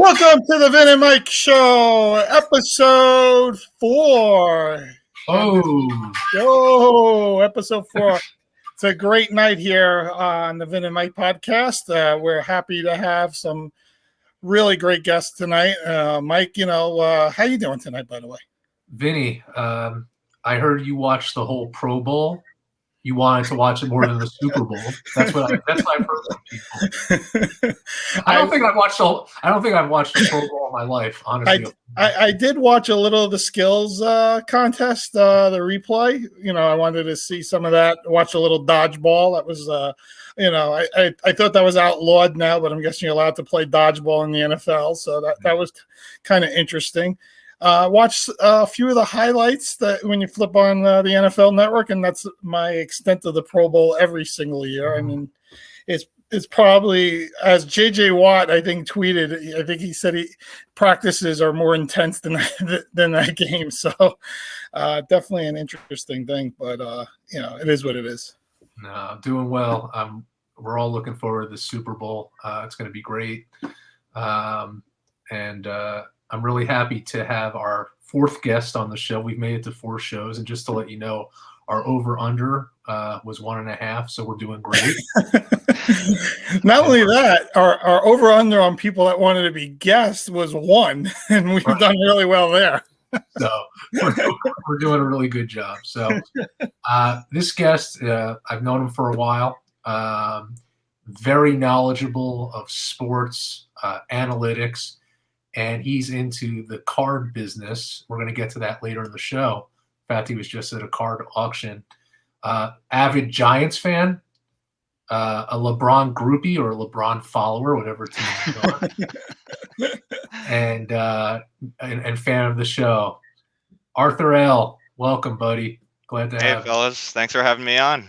Welcome to the Vin and Mike Show, episode 4. Episode 4. It's a great night here on the Vin and Mike podcast. We're happy to have some really great guests tonight. Mike, how you doing tonight, by the way? Vinny, I heard you watched the whole Pro Bowl. You wanted to watch it more than the Super Bowl. That's what I've heard from people. I don't think I've watched the Pro Bowl in my life, honestly. I did watch a little of the skills contest, the replay. I wanted to see some of that. Watch a little dodgeball. That was, I thought that was outlawed now, but I'm guessing you're allowed to play dodgeball in the NFL. So that was kind of interesting. Watch a few of the highlights that when you flip on the NFL Network, and that's my extent of the Pro Bowl every single year. I mean, it's probably, as J.J. Watt, I think, tweeted, I think he said practices are more intense than that game. So definitely an interesting thing, but, it is what it is. No, doing well. We're all looking forward to the Super Bowl. It's going to be great. I'm really happy to have our 4th guest on the show. We've made it to 4 shows, and just to let you know, our over-under was 1.5, so we're doing great. Not only that, our over-under on people that wanted to be guests was 1, and we've done really well there. So we're doing a really good job. So this guest, I've known him for a while. Very knowledgeable of sports, analytics, and he's into the card business. We're going to get to that later in the show. In fact, he was just at a card auction. Avid Giants fan, a LeBron groupie or a LeBron follower, whatever team he's on, and fan of the show. Artie L, welcome, buddy. Glad to have you. Hey, fellas. Thanks for having me on.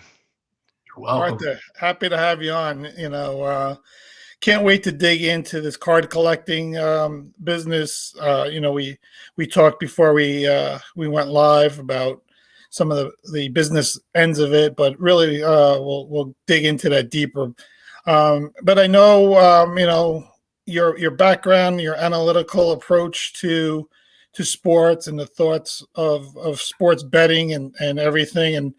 You're welcome. Artie, happy to have you on. Can't wait to dig into this card collecting business. We talked before we went live about some of the business ends of it, but really we'll dig into that deeper. But I know your background, your analytical approach to sports, and the thoughts of sports betting and everything. And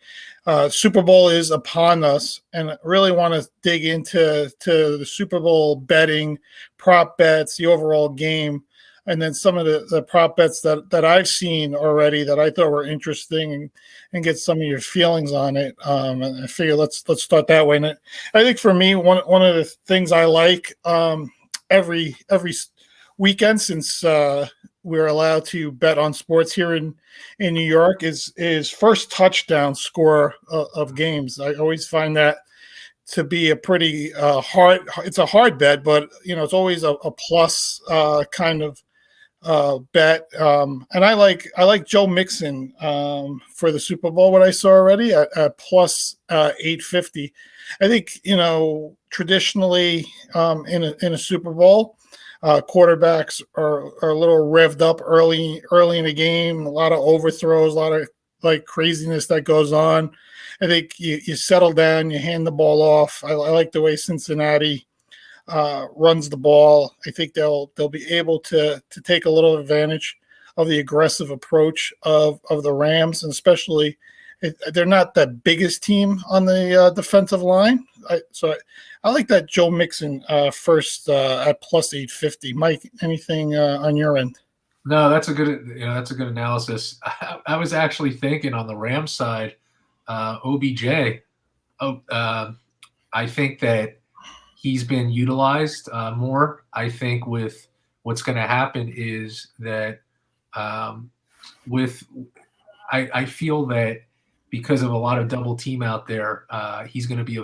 Super Bowl is upon us, and I really want to dig into the Super Bowl betting, prop bets, the overall game, and then some of the prop bets that I've seen already that I thought were interesting, and get some of your feelings on it. And I figure let's start that way. And I think for me, one of the things I like every weekend, since we're allowed to bet on sports here in New York, is first touchdown score of games. I always find that to be a pretty it's a hard bet, but it's always a plus kind of bet. And I like Joe Mixon for the Super Bowl, what I saw already at plus 850. I think traditionally in a Super Bowl, quarterbacks are a little revved up early in the game. A lot of overthrows, a lot of craziness that goes on. I think you settle down, you hand the ball off. I like the way Cincinnati runs the ball. I think they'll be able to take a little advantage of the aggressive approach of the Rams, and especially they're not the biggest team on the defensive line. I like that Joe Mixon first at plus 850. Mike, anything on your end? No, that's a good analysis. I was actually thinking on the Rams side, OBJ. I think that he's been utilized more. I think with what's going to happen is that I feel that because of a lot of double team out there, he's going to be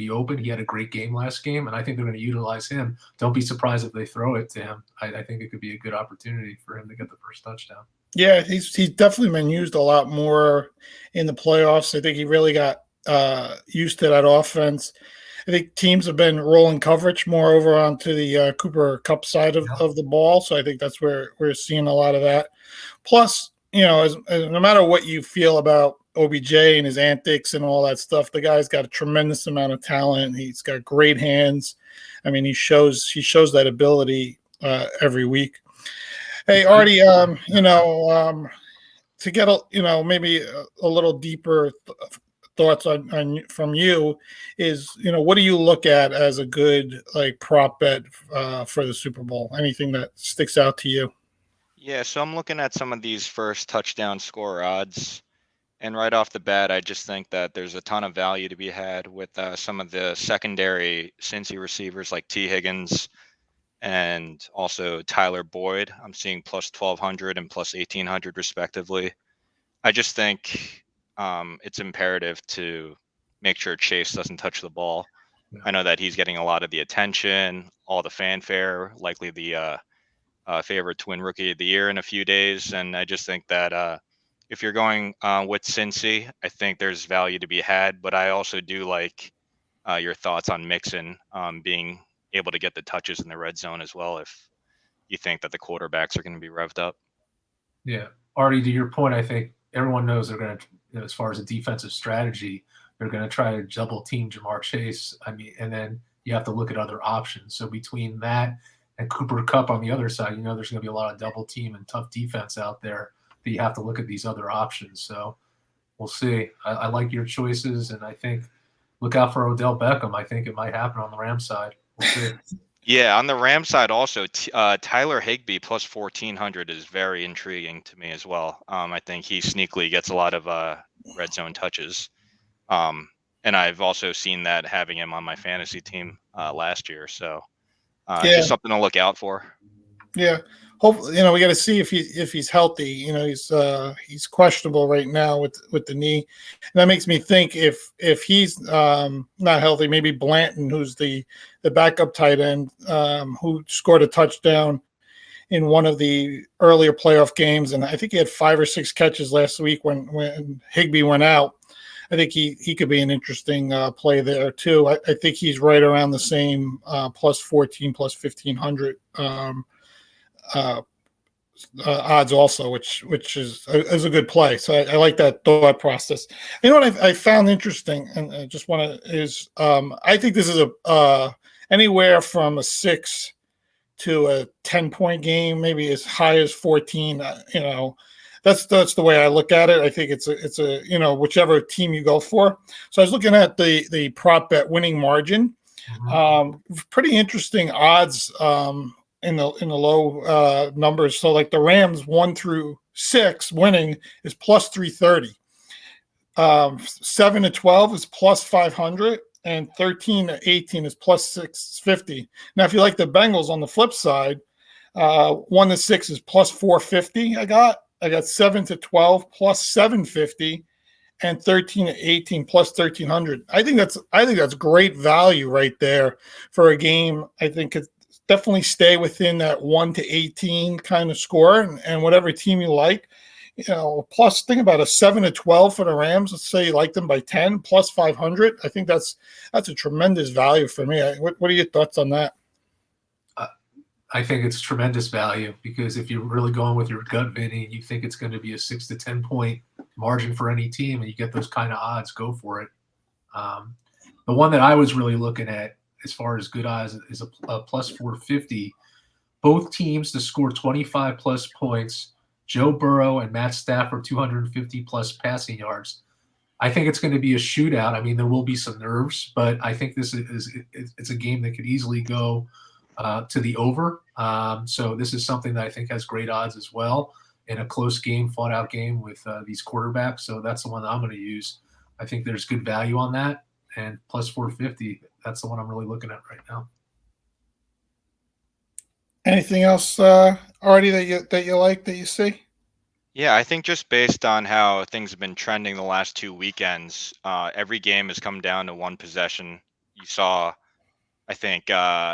open. He had a great game last game, and I think they're going to utilize him. Don't be surprised if they throw it to him. I think it could be a good opportunity for him to get the first touchdown. Yeah, he's definitely been used a lot more in the playoffs. I think he really got used to that offense. I think teams have been rolling coverage more over onto the Cooper Kupp side of the ball, so I think that's where we're seeing a lot of that. Plus, as no matter what you feel about OBJ and his antics and all that stuff, the guy's got a tremendous amount of talent. He's got great hands. I mean, he shows that ability every week. Hey, Artie, to get maybe a little deeper thoughts on from you is, what do you look at as a good like prop bet for the Super Bowl? Anything that sticks out to you? Yeah, so I'm looking at some of these first touchdown score odds, and right off the bat, I just think that there's a ton of value to be had with some of the secondary Cincy receivers like T. Higgins and also Tyler Boyd. I'm seeing plus 1,200 and plus 1,800 respectively. I just think it's imperative to make sure Chase doesn't touch the ball. Yeah. I know that he's getting a lot of the attention, all the fanfare, likely the favorite to win Rookie of the Year in a few days. And I just think that if you're going with Cincy, I think there's value to be had. But I also do like your thoughts on Mixon being able to get the touches in the red zone as well if you think that the quarterbacks are going to be revved up. Yeah. Artie, to your point, I think everyone knows they're going to, as far as a defensive strategy, they're going to try to double team Jamar Chase. I mean, and then you have to look at other options. So between that and Cooper Kupp on the other side, there's going to be a lot of double team and tough defense out there that you have to look at these other options. So we'll see. I like your choices, and I think look out for Odell Beckham. I think it might happen on the Rams side. We'll see. Yeah, on the Rams side also, Tyler Higbee plus 1,400 is very intriguing to me as well. I think he sneakily gets a lot of red zone touches. And I've also seen that having him on my fantasy team last year. So just something to look out for. Yeah. Hopefully, we got to see if he's healthy. He's questionable right now with the knee. And that makes me think if he's not healthy, maybe Blanton, who's the backup tight end, who scored a touchdown in one of the earlier playoff games, and I think he had 5 or 6 catches last week when Higbee went out. I think he could be an interesting play there too. I think he's right around the same plus 14, plus 1,500 odds also, which is a good play. So I like that thought process. You know what I found interesting, and I just want to is I think this is a anywhere from a 6 to a 10-point game, maybe as high as 14. That's the way I look at it. I think it's a whichever team you go for. So I was looking at the prop bet winning margin. Pretty interesting odds in the low numbers. So like the Rams 1 through 6 winning is plus 330. 7 to 12 is plus 500. And 13 to 18 is plus 650. Now, if you like the Bengals on the flip side, 1 to 6 is plus 450. I got 7 to 12 plus 750, and 13 to 18 plus 1300. I think that's great value right there for a game. I think it's definitely stay within that 1 to 18 kind of score, and whatever team you like. Plus think about a 7 to 12 for the Rams. Let's say you like them by 10 plus 500. I think that's a tremendous value for me. What are your thoughts on that? I think it's tremendous value because if you're really going with your gut, Vinny, and you think it's going to be a 6 to 10 point margin for any team, and you get those kind of odds, go for it. The one that I was really looking at as far as good odds is a plus 450. Both teams to score 25 plus points. Joe Burrow and Matt Stafford, 250 plus passing yards. I think it's going to be a shootout. I mean, there will be some nerves, but I think this it's a game that could easily go to the over. So this is something that I think has great odds as well in a close game, fought out game with these quarterbacks. So that's the one that I'm going to use. I think there's good value on that, and plus 450. That's the one I'm really looking at right now. Anything else, Artie, that you like that you see? Yeah, I think just based on how things have been trending the last 2 weekends, every game has come down to one possession. You saw, I think,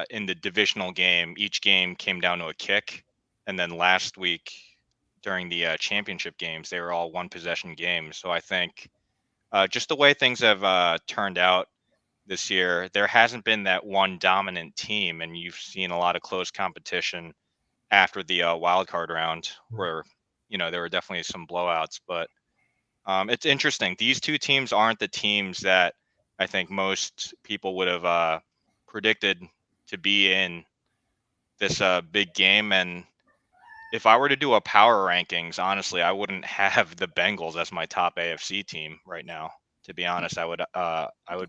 in the divisional game, each game came down to a kick. And then last week during the championship games, they were all one possession games. So I think just the way things have turned out this year, there hasn't been that one dominant team. And you've seen a lot of close competition after the wild card round where, there were definitely some blowouts. But it's interesting. These two teams aren't the teams that I think most people would have predicted to be in this big game. And if I were to do a power rankings, honestly, I wouldn't have the Bengals as my top AFC team right now. To be honest, I would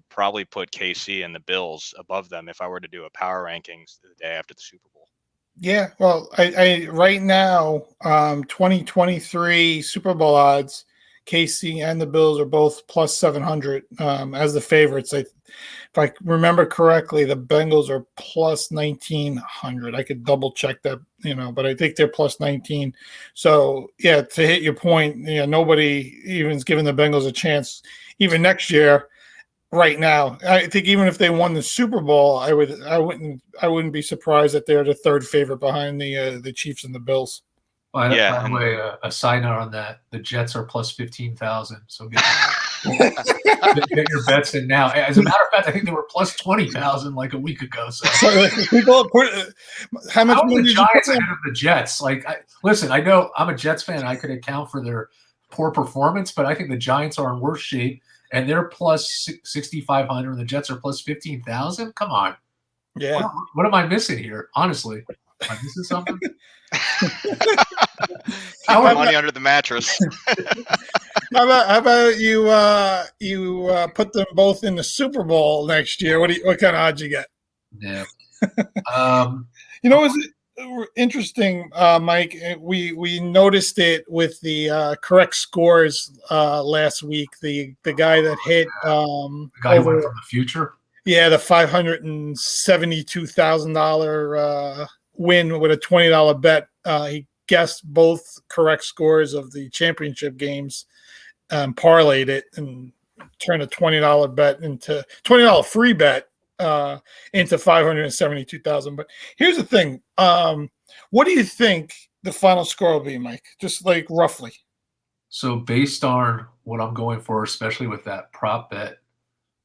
probably put KC and the Bills above them if I were to do a power rankings the day after the Super Bowl. Yeah, well, I right now, 2023 Super Bowl odds, KC and the Bills are both plus 700 as the favorites. If I remember correctly, the Bengals are plus 1900. I could double check that, but I think they're plus 19. So yeah, to hit your point, nobody even's giving the Bengals a chance even next year. Right now, I think even if they won the Super Bowl, I wouldn't be surprised that they're the third favorite behind the Chiefs and the Bills. By the way, a side note on that: the Jets are plus 15,000. So get your bets in now. As a matter of fact, I think they were plus 20,000 like a week ago. So people put how much money did the you Giants put ahead of the Jets? Listen, I know I'm a Jets fan. I could account for their poor performance, but I think the Giants are in worse shape. And they're plus 6,500, and the Jets are plus 15,000. Come on, yeah. What am I missing here? Honestly, am I missing something? Money under the mattress. How about you put them both in the Super Bowl next year? What kind of odds you get? Yeah. Is it interesting, Mike? We noticed it with the correct scores last week. The guy that hit the guy who went from the future. Yeah, the $572,000 win with a $20 bet. He guessed both correct scores of the championship games, parlayed it, and turned a $20 bet into $20 free bet into 572,000. But here's the thing: what do you think the final score will be, Mike? Just like roughly. So based on what I'm going for, especially with that prop bet,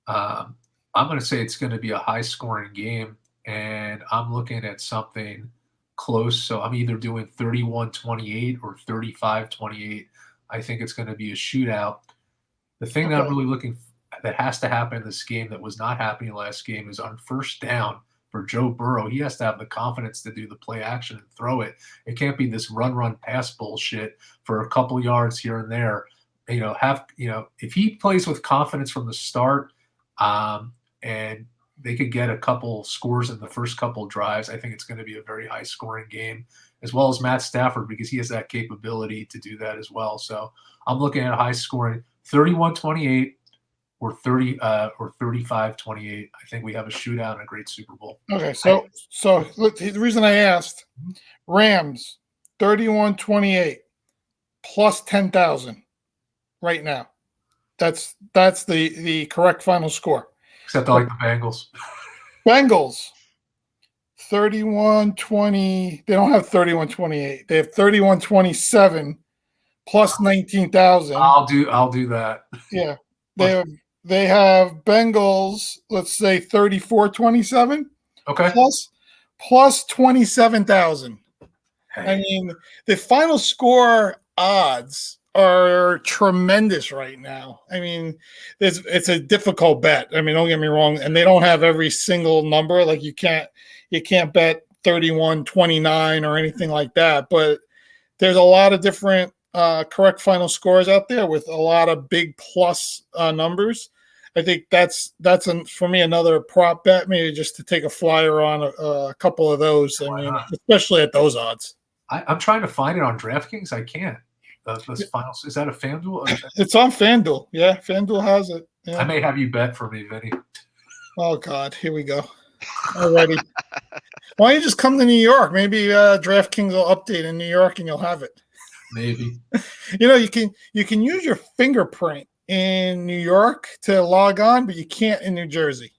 I'm going to say it's going to be a high-scoring game, and I'm looking at something close. So I'm either doing 31-28 or 35-28. I think it's going to be a shootout. The thing that I'm really looking for, that has to happen in this game that was not happening last game is on first down for Joe Burrow. He has to have the confidence to do the play action and throw it. It can't be this run pass bullshit for a couple yards here and there. If he plays with confidence from the start, and they could get a couple scores in the first couple drives, I think it's going to be a very high scoring game, as well as Matt Stafford, because he has that capability to do that as well. So I'm looking at a high scoring 31-28 or 35-28. I think we have a shootout and a great Super Bowl. Okay, so look, the reason I asked, Rams 31-28 plus 10,000 right now. That's the correct final score. Except I like the Bengals. Bengals 31-20. They don't have 31-28. They have 31-27 plus 19,000. I'll do that. Yeah. They have Bengals, let's say 34-27. Okay. Plus 27,000. Hey. I mean, the final score odds are tremendous right now. I mean, it's a difficult bet. I mean, don't get me wrong, and they don't have every single number. Like you can't bet 31-29 or anything like that. But there's a lot of different correct final scores out there with a lot of big plus numbers. I think that's for me another prop bet, maybe just to take a flyer on a couple of those. I mean, especially at those odds. I'm trying to find it on DraftKings. I can't. The final, is that a FanDuel? It's on FanDuel. Yeah, FanDuel has it. Yeah. I may have you bet for me, Vinny. Oh God, here we go. Already. Why don't you just come to New York? Maybe DraftKings will update in New York and you'll have it. Maybe. You can use your fingerprint in New York to log on, but you can't in New Jersey.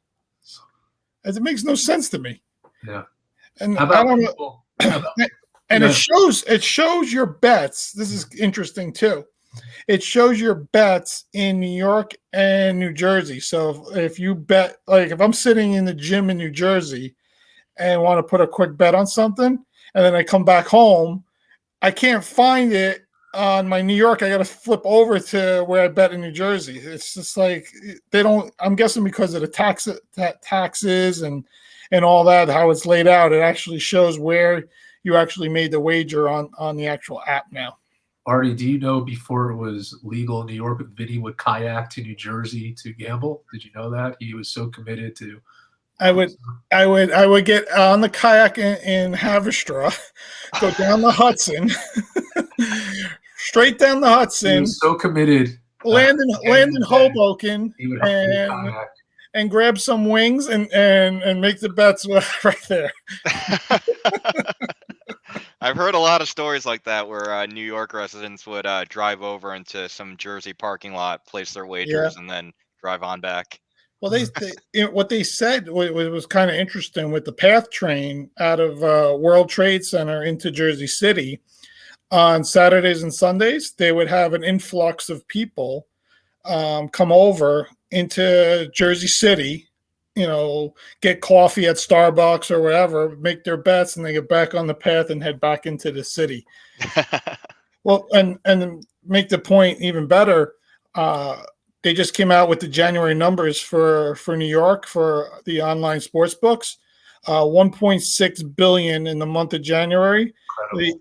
It makes no sense to me. Yeah. And I don't know. And it shows your bets. This is interesting too. It shows your bets in New York and New Jersey. So if you bet, like if I'm sitting in the gym in New Jersey and want to put a quick bet on something, and then I come back home, I can't find it on my New York. I got to flip over to where I bet in New Jersey. It's just like they don't. I'm guessing because of the taxes and and all that, how it's laid out. It actually shows where you actually made the wager on the actual app now. Artie, do you know before it was legal in New York, Vinny would kayak to New Jersey to gamble? Did you know that? He was so committed to. I would get on the kayak in Haverstraw, go down the Hudson, straight down the He Hudson, was so committed. land in Hoboken, He would have to kayak. and grab some wings and make the bets right there. I've heard a lot of stories like that where New York residents would drive over into some Jersey parking lot, place their wagers, and then drive on back. Well, what they said was kind of interesting with the PATH train out of World Trade Center into Jersey City on Saturdays and Sundays. They would have an influx of people come over into Jersey City, get coffee at Starbucks or wherever, make their bets, and they get back on the path and head back into the city. Well, and make the point even better, they just came out with the January numbers for New York for the online sports books. 1.6 billion in the month of January.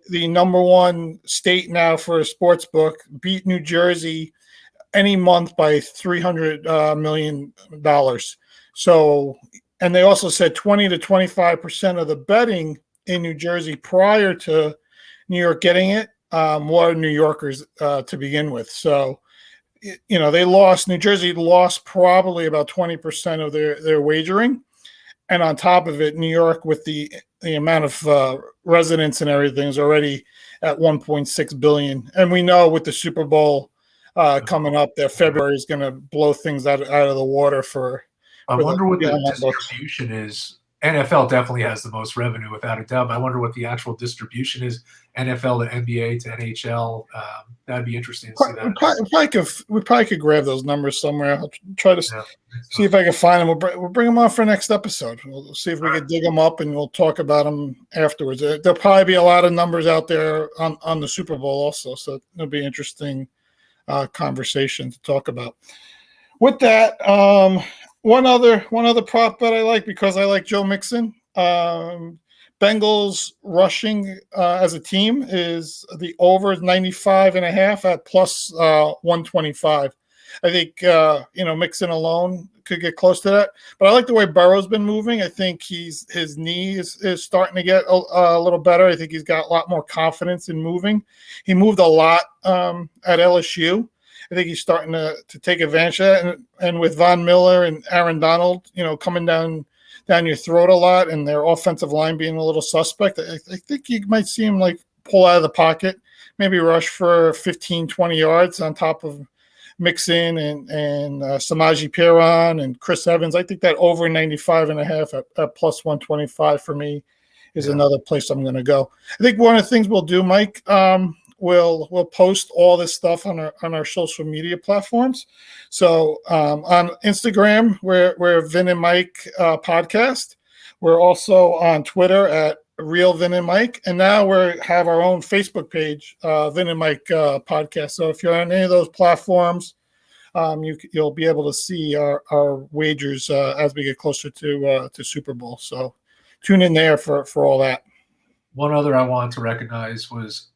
The number one state now for a sports book beat New Jersey any month by $300 million. So, and they also said 20 to 25% of the betting in New Jersey prior to New York getting it were New Yorkers to begin with. So, New Jersey lost probably about 20% of their wagering. And on top of it, New York, with the amount of residents and everything, is already at 1.6 billion. And we know with the Super Bowl coming up that February is going to blow things out of the water for. I wonder what the distribution is. NFL definitely has the most revenue without a doubt. But I wonder what the actual distribution is. NFL to NBA to NHL. That'd be interesting to see that. We probably could grab those numbers somewhere. I'll try to see if I can find them. We'll bring them on for next episode. We'll see if we can dig them up, and we'll talk about them afterwards. There'll probably be a lot of numbers out there on the Super Bowl also, so it'll be interesting conversation to talk about. With that, one other prop bet I like, because I like Joe Mixon. Bengals rushing as a team is the over 95.5 at plus 125. I think Mixon alone could get close to that. But I like the way Burrow's been moving. I think his knee is starting to get a little better. I think he's got a lot more confidence in moving. He moved a lot at LSU. I think he's starting to take advantage of that. And with Von Miller and Aaron Donald, coming down your throat a lot, and their offensive line being a little suspect, I think you might see him pull out of the pocket, maybe rush for 15, 20 yards on top of Mixon and Samaje Perine and Chris Evans. I think that over 95.5 at plus 125 for me is another place I'm going to go. I think one of the things we'll do, Mike, we'll post all this stuff on our social media platforms. So on Instagram, we're Vin and Mike podcast. We're also on Twitter at Real Vin and Mike, and now we have our own Facebook page, Vin and Mike podcast. So if you're on any of those platforms, you'll be able to see our wagers as we get closer to Super Bowl. So tune in there for all that. One other I wanted to recognize was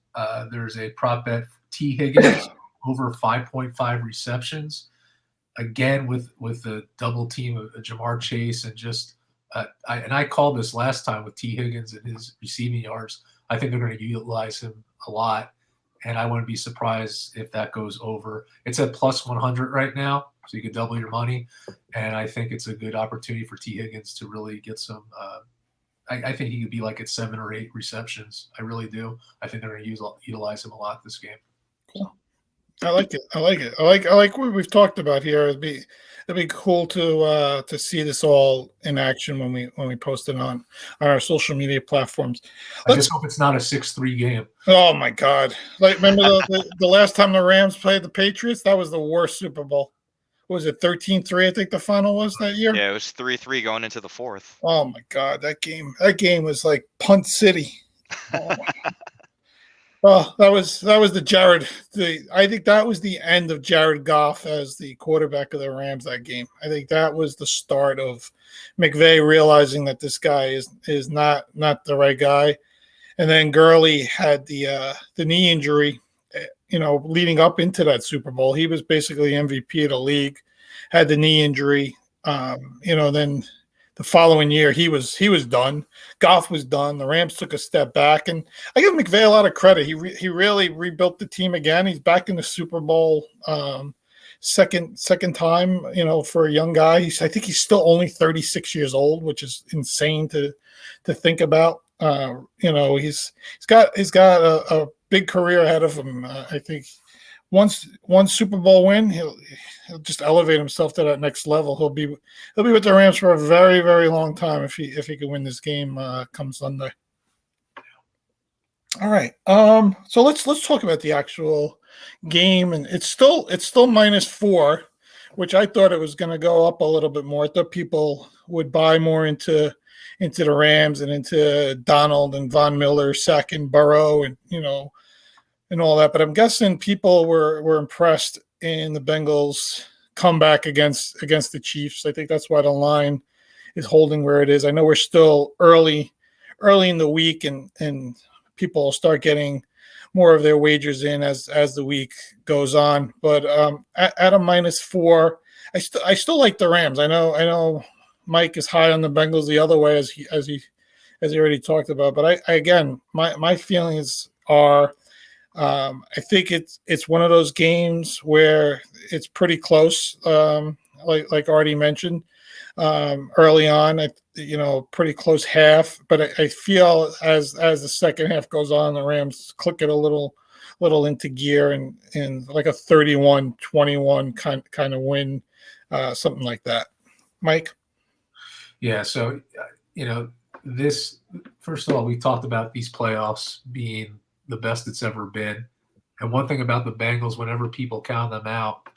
there's a prop bet, T. Higgins over 5.5 receptions. Again, with the double team of Jamar Chase and just I called this last time with T. Higgins and his receiving yards. I think they're going to utilize him a lot, and I wouldn't be surprised if that goes over. It's at plus 100 right now, so you could double your money, and I think it's a good opportunity for T. Higgins to really get some I think he could be at 7 or 8 receptions. I really do. I think they're going to utilize him a lot this game. Cool. I like it. I like what we've talked about here. It'd be cool to see this all in action when we post it on our social media platforms. I just hope it's not a 6-3 game. Oh my God! Remember the last time the Rams played the Patriots? That was the worst Super Bowl. What was it 13-3? I think the final was that year. Yeah, it was 3-3 going into the fourth. Oh my God, that game was like punt city. Oh Well, that was the Jared. I think that was the end of Jared Goff as the quarterback of the Rams that game. I think that was the start of McVay realizing that this guy is not the right guy. And then Gurley had the knee injury. Leading up into that Super Bowl, he was basically MVP of the league. Had the knee injury. Then the following year he was done. Goff was done. The Rams took a step back, and I give McVay a lot of credit. He really rebuilt the team again. He's back in the Super Bowl, second time. For a young guy, I think he's still only 36 years old, which is insane to think about. He's got a big career ahead of him. I think once one Super Bowl win, he'll just elevate himself to that next level. He'll be with the Rams for a very, very long time if he can win this game come Sunday. All right. So let's talk about the actual game, and it's still -4, which I thought it was going to go up a little bit more. I thought people would buy more into the Rams and into Donald and Von Miller sacking Burrow and all that. But I'm guessing people were impressed in the Bengals comeback against the Chiefs. I think that's why the line is holding where it is. I know we're still early in the week, and people will start getting more of their wagers in as the week goes on. But at a -4, I still like the Rams. I know Mike is high on the Bengals the other way as he already talked about. But my feelings are. I think it's one of those games where it's pretty close, like Artie mentioned early on. Pretty close half, but I feel as the second half goes on, the Rams click it a little into gear and like a 31-21 kind of win, something like that. Mike. Yeah. So this, first of all, we talked about these playoffs being the best it's ever been. And one thing about the Bengals, whenever people count them out,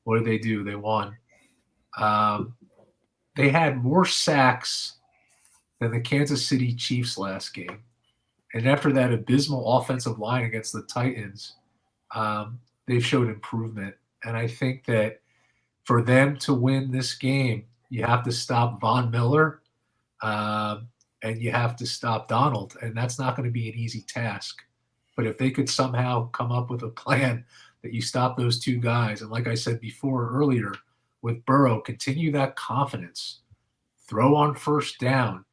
what do? They won. They had more sacks than the Kansas City Chiefs last game. And after that abysmal offensive line against the Titans, they've showed improvement. And I think that for them to win this game, you have to stop Von Miller and you have to stop Donald. And that's not going to be an easy task. But if they could somehow come up with a plan that you stop those two guys, and like I said before earlier, with Burrow, continue that confidence, throw on first down,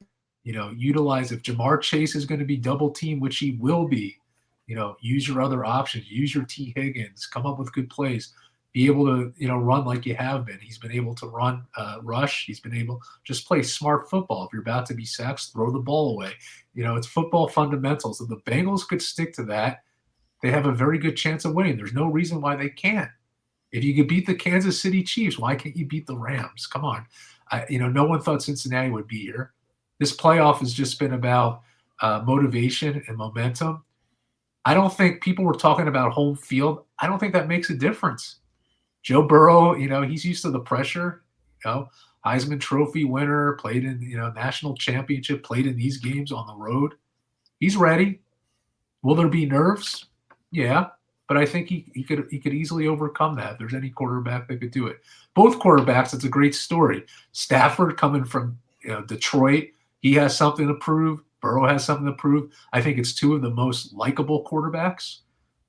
utilize if Jamar Chase is going to be double teamed, which he will be, use your other options, use your T. Higgins, come up with good plays, be able to, run like you have been. He's been able to run, rush. He's been able just play smart football. If you're about to be sacked, throw the ball away. It's football fundamentals. If the Bengals could stick to that, they have a very good chance of winning. There's no reason why they can't. If you could beat the Kansas City Chiefs, why can't you beat the Rams? Come on. No one thought Cincinnati would be here. This playoff has just been about motivation and momentum. I don't think people were talking about home field. I don't think that makes a difference. Joe Burrow, he's used to the pressure. Heisman Trophy winner, played in national championship, played in these games on the road. He's ready. Will there be nerves? Yeah, but I think he could easily overcome that. If there's any quarterback that could do it. Both quarterbacks, it's a great story. Stafford coming from Detroit, he has something to prove. Burrow has something to prove. I think it's two of the most likable quarterbacks,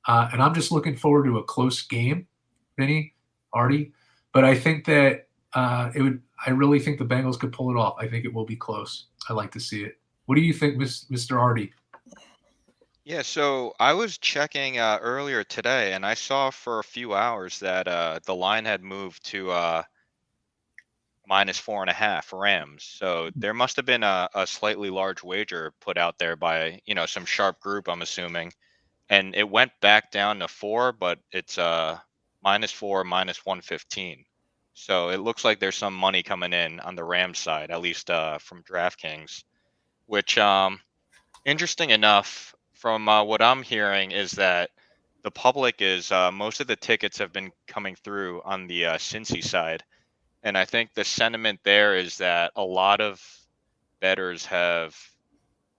and I'm just looking forward to a close game, Vinny, Artie. But I think that I really think the Bengals could pull it off. I think it will be close. I like to see it. What do you think, Mr. Artie? Yeah, so I was checking earlier today, and I saw for a few hours that the line had moved to -4.5 Rams. So there must have been a slightly large wager put out there by some sharp group, I'm assuming, and it went back down to 4, but it's -4, -115. So it looks like there's some money coming in on the Rams side, at least from DraftKings, which interesting enough, from what I'm hearing, is that the public is most of the tickets have been coming through on the Cincy side, and I think the sentiment there is that a lot of bettors have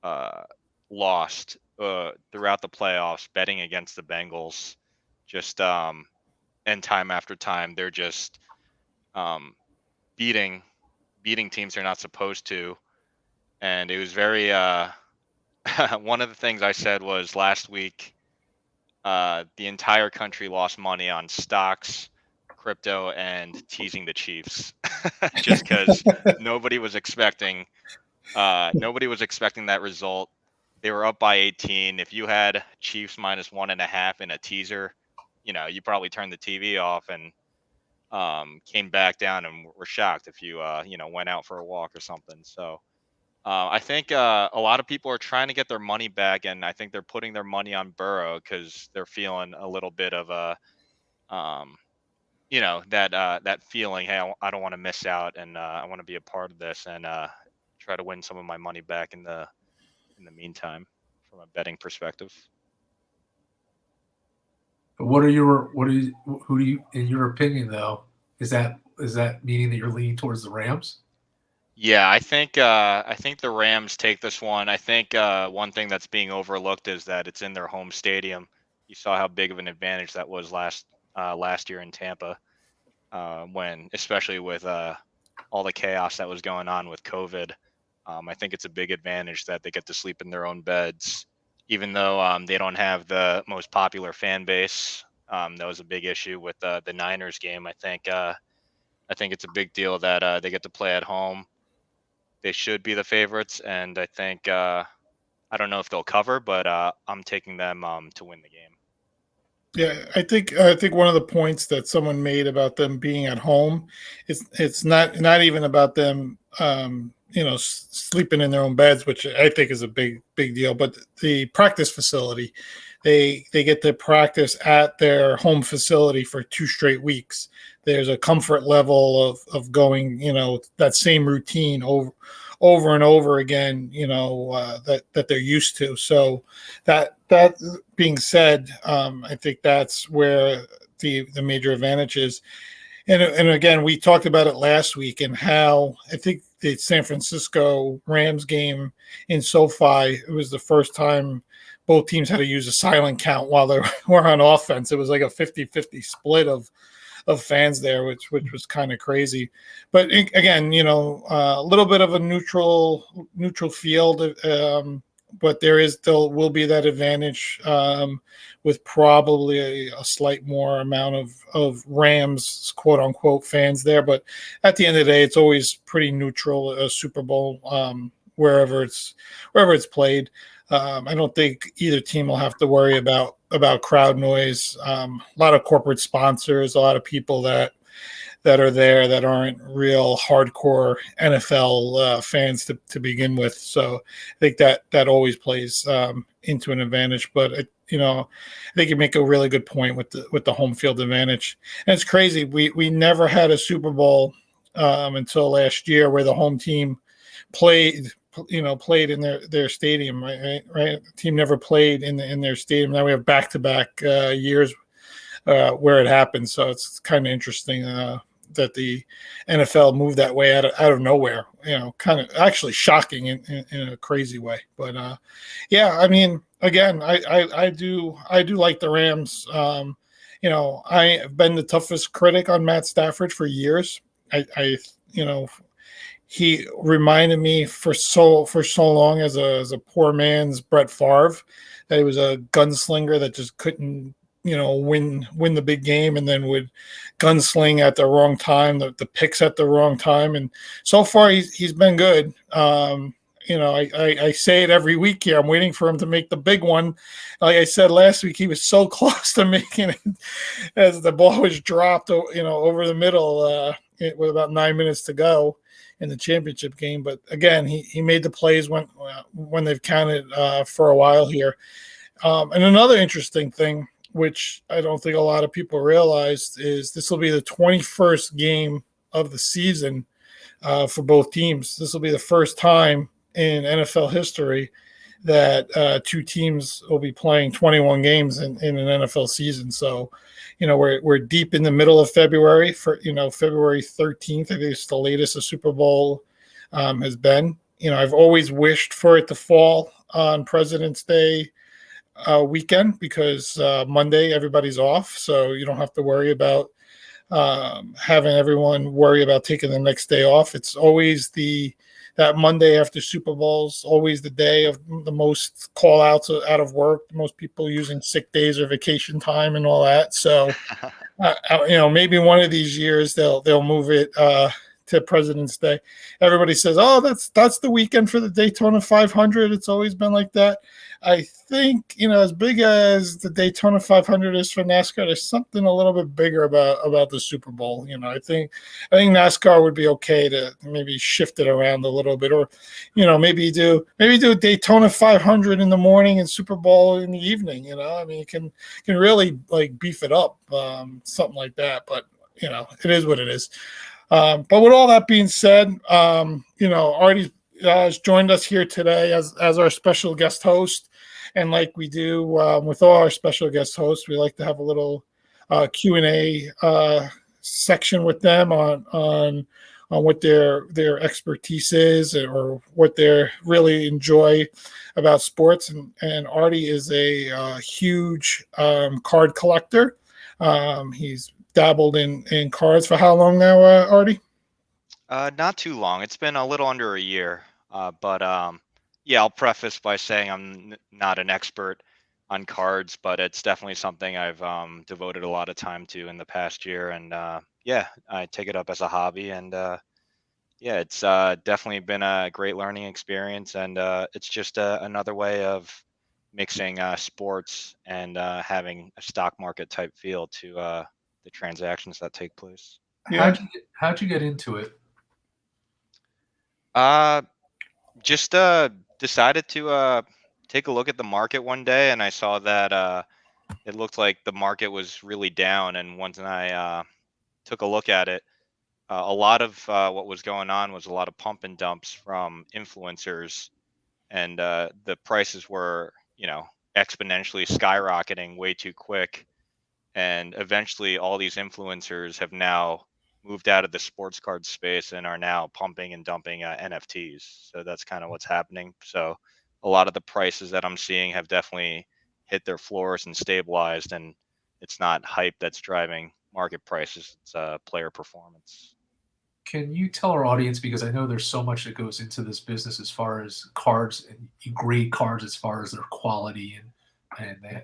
uh, lost throughout the playoffs, betting against the Bengals, just and time after time, they're just um, beating teams they're not supposed to. And it was very one of the things I said was last week, the entire country lost money on stocks, crypto, and teasing the Chiefs, just because nobody was expecting that result. They were up by 18. If you had Chiefs minus 1.5 in a teaser, you probably turned the TV off and came back down and were shocked if you went out for a walk or something. So I think a lot of people are trying to get their money back, and I think they're putting their money on Burrow because they're feeling a little bit of a that feeling. Hey, I don't want to miss out, and I want to be a part of this, and try to win some of my money back in the meantime, from a betting perspective. Who do you, in your opinion, though, is that meaning that you're leaning towards the Rams? Yeah, I think the Rams take this one. I think one thing that's being overlooked is that it's in their home stadium. You saw how big of an advantage that was last year in Tampa, when, especially with all the chaos that was going on with COVID. I think it's a big advantage that they get to sleep in their own beds, even though they don't have the most popular fan base. That was a big issue with the Niners game. I think it's a big deal that they get to play at home. They should be the favorites, and I think I don't know if they'll cover, but I'm taking them to win the game. Yeah, I think one of the points that someone made about them being at home, it's not even about them sleeping in their own beds, which I think is a big deal, but the practice facility, they get to practice at their home facility for 2 straight weeks. There's a comfort level of going, that same routine over and over again, that they're used to. So that being said, I think that's where the major advantage is. And again, we talked about it last week and how I think the San Francisco Rams game in SoFi, it was the first time both teams had to use a silent count while they were on offense. It was like a 50-50 split of fans there, which was kind of crazy. But again, a little bit of a neutral field, but there will be that advantage with probably a slight more amount of Rams quote unquote fans there. But at the end of the day, it's always pretty neutral. A Super Bowl, wherever it's played. I don't think either team will have to worry about crowd noise. A lot of corporate sponsors, a lot of people that are there that aren't real hardcore NFL fans to begin with. So I think that always plays into an advantage. But I think you make a really good point with the home field advantage. And it's crazy. We never had a Super Bowl until last year where the home team played in their stadium, right? The team never played in their stadium. Now we have back-to-back years where it happened. So it's kind of interesting that the NFL moved that way out of nowhere. Kind of actually shocking in a crazy way. But yeah, I mean, again, I do like the Rams. I have been the toughest critic on Matt Stafford for years. He reminded me for so long as a poor man's Brett Favre, that he was a gunslinger that just couldn't, win the big game, and then would gunsling at the wrong time, the picks at the wrong time. And so far he's been good. I say it every week here. I'm waiting for him to make the big one. Like I said last week, he was so close to making it as the ball was dropped, over the middle with about 9 minutes to go in the championship game. But again, he made the plays when they've counted for a while here. And another interesting thing, which I don't think a lot of people realized, is this will be the 21st game of the season for both teams. This will be the first time in NFL history that 2 teams will be playing 21 games in an NFL season. So, we're deep in the middle of February. For February 13th, I think it's the latest a Super Bowl has been. I've always wished for it to fall on President's Day weekend because Monday everybody's off, so you don't have to worry about having everyone worry about taking the next day off. It's always that Monday after Super Bowl's always the day of the most call outs out of work, most people using sick days or vacation time and all that. So, maybe one of these years they'll move it to President's Day. Everybody says, "Oh, that's the weekend for the Daytona 500." It's always been like that. I think as big as the Daytona 500 is for NASCAR, there's something a little bit bigger about the Super Bowl. I think NASCAR would be okay to maybe shift it around a little bit, or maybe do Daytona 500 in the morning and Super Bowl in the evening. You can really like beef it up, something like that. But it is what it is. But with all that being said, Artie has joined us here today as our special guest host. And like we do with all our special guest hosts, we like to have a little Q&A section with them on what their expertise is or what they really enjoy about sports. And Artie is a huge card collector. He's dabbled in cards for how long now, Artie? Not too long. It's been a little under a year. But yeah, I'll preface by saying I'm not an expert on cards, but it's definitely something I've devoted a lot of time to in the past year. And yeah, I take it up as a hobby. And yeah, it's definitely been a great learning experience. And it's just another way of mixing sports and having a stock market type feel to the transactions that take place. Yeah. How'd you get into it? Just decided to take a look at the market one day, and I saw that it looked like the market was really down. And once I took a look at it, a lot of what was going on was a lot of pump and dumps from influencers, and the prices were, exponentially skyrocketing way too quick. And eventually, all these influencers have now moved out of the sports card space and are now pumping and dumping NFTs. So that's kind of what's happening. So a lot of the prices that I'm seeing have definitely hit their floors and stabilized, and it's not hype that's driving market prices. It's player performance. Can you tell our audience, because I know there's so much that goes into this business as far as cards, and you grade cards as far as their quality, and they,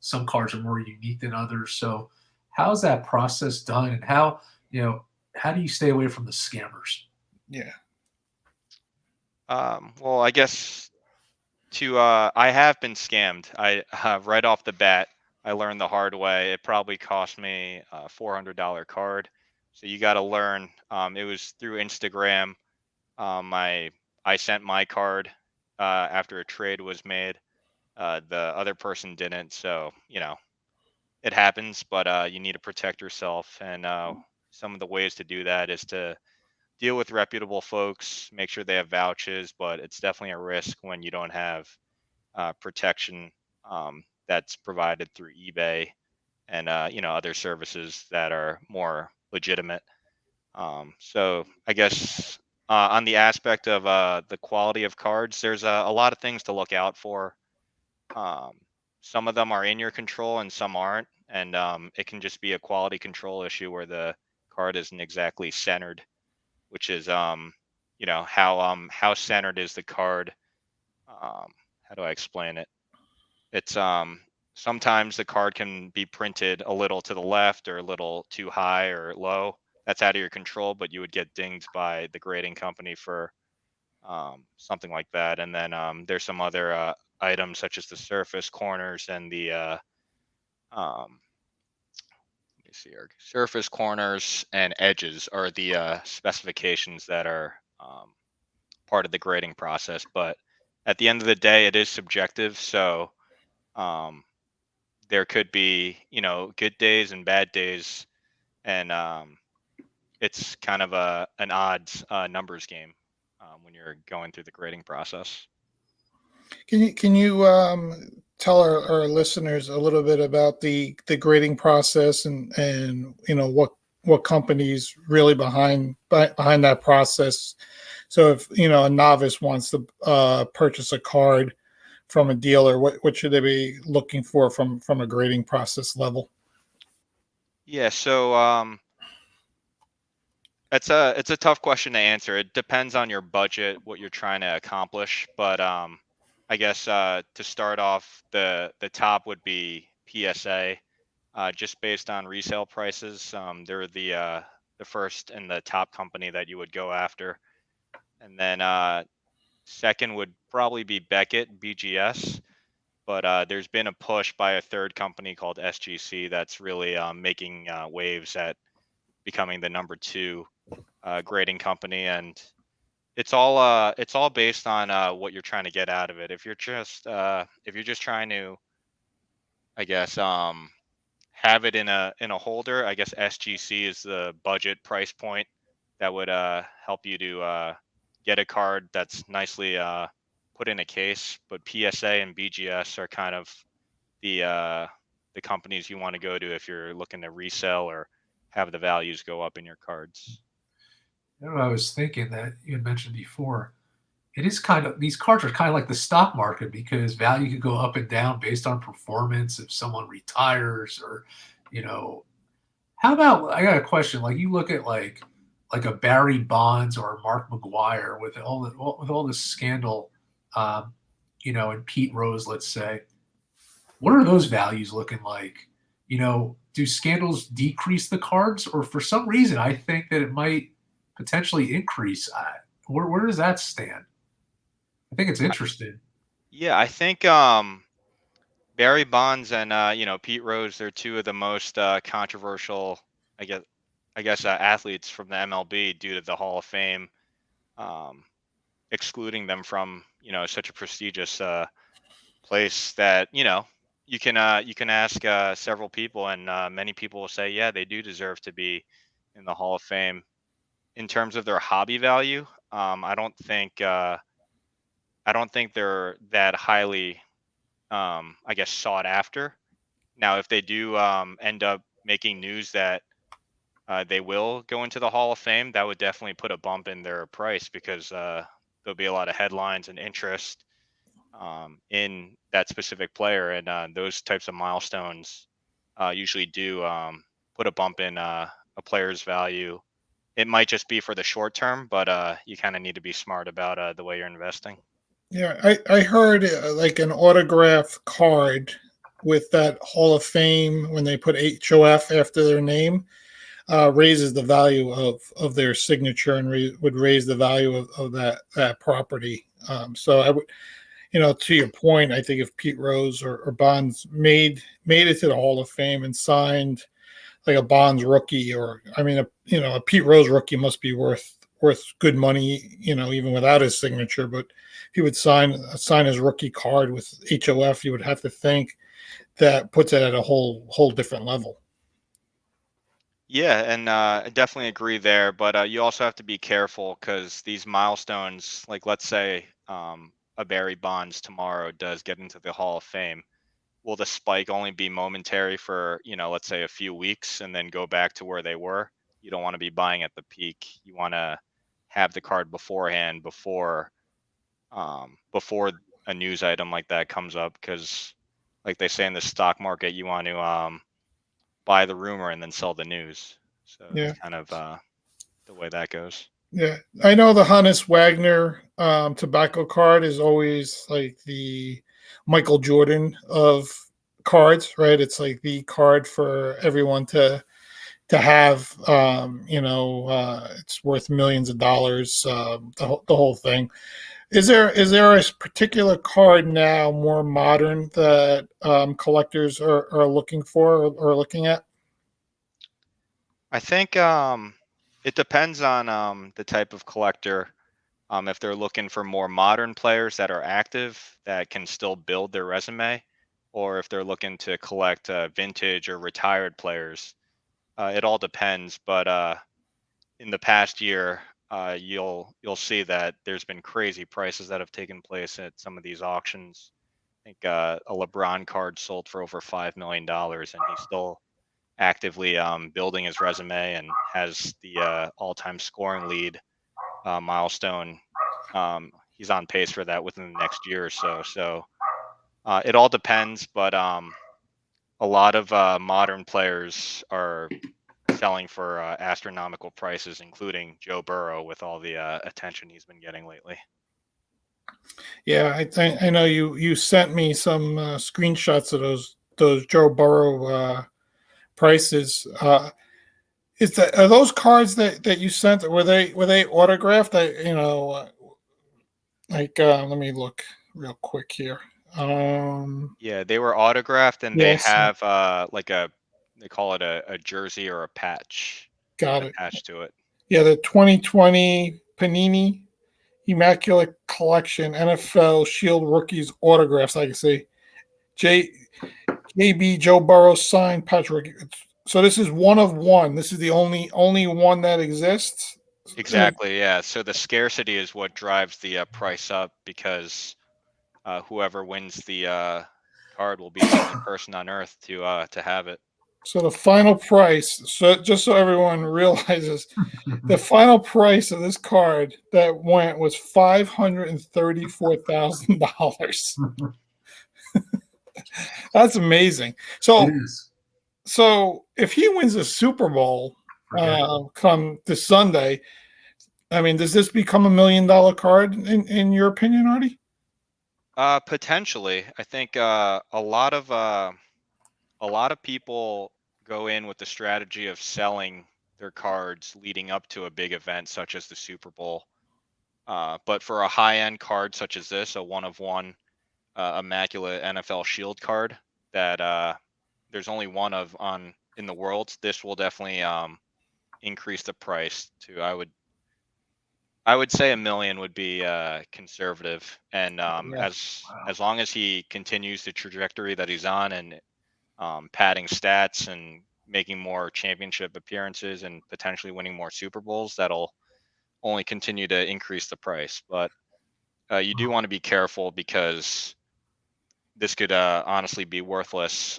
some cards are more unique than others. So how's that process done, and how do you stay away from the scammers? Yeah. Well, I guess I have been scammed. I right off the bat, I learned the hard way. It probably cost me a $400 card. So you got to learn. It was through Instagram. I sent my card after a trade was made. The other person didn't. So it happens, but you need to protect yourself. And some of the ways to do that is to deal with reputable folks, make sure they have vouchers, but it's definitely a risk when you don't have protection that's provided through eBay and other services that are more legitimate. So I guess on the aspect of the quality of cards, there's a lot of things to look out for. Some of them are in your control and some aren't, and it can just be a quality control issue where the card isn't exactly centered, which is how centered is the card. How do I explain it? It's sometimes the card can be printed a little to the left or a little too high or low. That's out of your control, but you would get dinged by the grading company for something like that. And then there's some other items such as the surface corners and the let me see here. Surface corners and edges are the specifications that are part of the grading process. But at the end of the day, it is subjective. So there could be, good days and bad days, and it's kind of an odds numbers game when you're going through the grading process. Can you tell our listeners a little bit about the grading process and what companies really behind that process? So if a novice wants to purchase a card from a dealer? What should they be looking for from a grading process level? Yeah, so it's a tough question to answer. It depends on your budget, what you're trying to accomplish. But I guess to start off, the top would be PSA, just based on resale prices. They're the first and the top company that you would go after, and then second would probably be Beckett BGS. But there's been a push by a third company called SGC that's really making waves at becoming the number two grading company, and it's all based on what you're trying to get out of it. If you're just trying to, I guess, have it in a holder, I guess SGC is the budget price point that would help you to get a card that's nicely put in a case. But PSA and BGS are kind of the companies you want to go to if you're looking to resell or have the values go up in your cards. You know, I was thinking that you had mentioned before. It is kind of these cards are kind of like the stock market because value could go up and down based on performance if someone retires or, you know, how about I got a question. Like you look at like a Barry Bonds or a Mark McGuire with all this scandal, um, you know, and Pete Rose, let's say, what are those values looking like? You know, do scandals decrease the cards, or for some reason, I think that it might potentially increase. Where does that stand? I think it's interesting. Yeah, I think Barry Bonds and Pete Rose, they're two of the most controversial, I guess, athletes from the MLB due to the Hall of Fame, um, excluding them from such a prestigious place that you can ask several people, and many people will say, yeah, they do deserve to be in the Hall of Fame. In terms of their hobby value, I don't think they're that highly, I guess, sought after. Now, if they do end up making news that they will go into the Hall of Fame, that would definitely put a bump in their price because there'll be a lot of headlines and interest in that specific player, and those types of milestones usually do put a bump in a player's value. It might just be for the short term, but you kind of need to be smart about the way you're investing. Yeah, I heard like an autograph card with that Hall of Fame when they put HOF after their name raises the value of their signature and would raise the value of that property. So I would, to your point, I think if Pete Rose or Bonds made it to the Hall of Fame and signed like a Bonds rookie, or I mean, a Pete Rose rookie must be worth good money, even without his signature. But if he would sign his rookie card with HOF, you would have to think that puts it at a whole different level. Yeah, and I definitely agree there. But you also have to be careful because these milestones, like let's say a Barry Bonds tomorrow does get into the Hall of Fame, will the spike only be momentary for, let's say a few weeks and then go back to where they were? You don't want to be buying at the peak. You want to have the card beforehand before a news item like that comes up because, like they say in the stock market, you want to buy the rumor and then sell the news. So that's Yeah, kind of the way that goes. yeah. I know the Hannes Wagner tobacco card is always like the Michael Jordan of cards, right? It's like the card for everyone to have. It's worth millions of dollars. The whole thing. Is there a particular card now more modern that collectors are looking for or looking at? I think it depends on the type of collector. If they're looking for more modern players that are active that can still build their resume, or if they're looking to collect vintage or retired players, it all depends. But in the past year, you'll see that there's been crazy prices that have taken place at some of these auctions. I think a LeBron card sold for over $5 million, and he's still actively building his resume and has the all-time scoring lead milestone. He's on pace for that within the next year or so. So It all depends, but a lot of modern players are selling for astronomical prices, including Joe Burrow with all the attention he's been getting lately. Yeah, I know you sent me some screenshots of those Joe Burrow prices. Are those cards that you sent, were they autographed? Let me look real quick here. Yeah, they were autographed, and they Yes, have they call it a jersey or a patch got it. attached to it. Yeah, the 2020 Panini Immaculate Collection NFL Shield Rookies autographs. Like I say, J JB Joe Burrow signed Patrick. So this is one of one. This is the only one that exists. Exactly, yeah. So the scarcity is what drives the price up, because whoever wins the card will be the only person on Earth to have it. So the final price. So just so everyone realizes, the final price of this card that went was $534,000. That's amazing. It is. So if he wins the Super Bowl come this Sunday, I mean, does this become $1 million card in your opinion, Artie? Potentially, I think a lot of people go in with the strategy of selling their cards leading up to a big event such as the Super Bowl. But for a high-end card such as this, a one of one immaculate NFL Shield card that there's only one of on in the world, this will definitely increase the price to I would say $1 million would be conservative, and Yeah. as long as he continues the trajectory that he's on, and padding stats and making more championship appearances and potentially winning more Super Bowls, that'll only continue to increase the price. But you do want to be careful, because this could honestly be worthless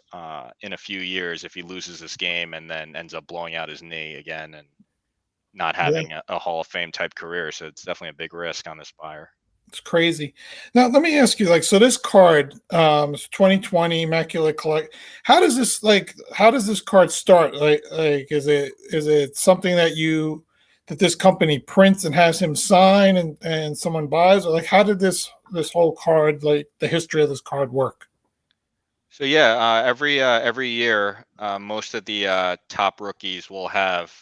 in a few years if he loses this game and then ends up blowing out his knee again and not Yeah. having a Hall of Fame type career. So it's definitely a big risk on this buyer. It's crazy. Now let me ask you, so this card, it's 2020 Immaculate Collect. How does this card start? Like is it something that this company prints and has him sign and someone buys? Or how did this whole card, like the history of this card, work? So yeah, every year, most of the top rookies will have,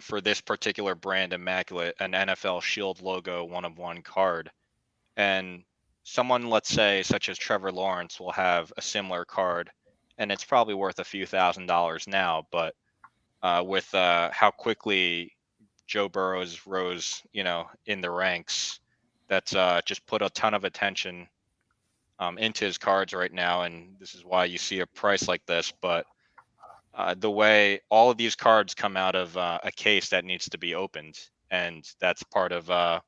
for this particular brand, Immaculate, an NFL Shield logo one of one card. And someone, let's say, such as Trevor Lawrence, will have a similar card, and it's probably worth a few $1,000s now. But with how quickly Joe Burrow's rose, in the ranks, that's just put a ton of attention into his cards right now, and this is why you see a price like this. But the way all of these cards come out of a case that needs to be opened, and that's part of the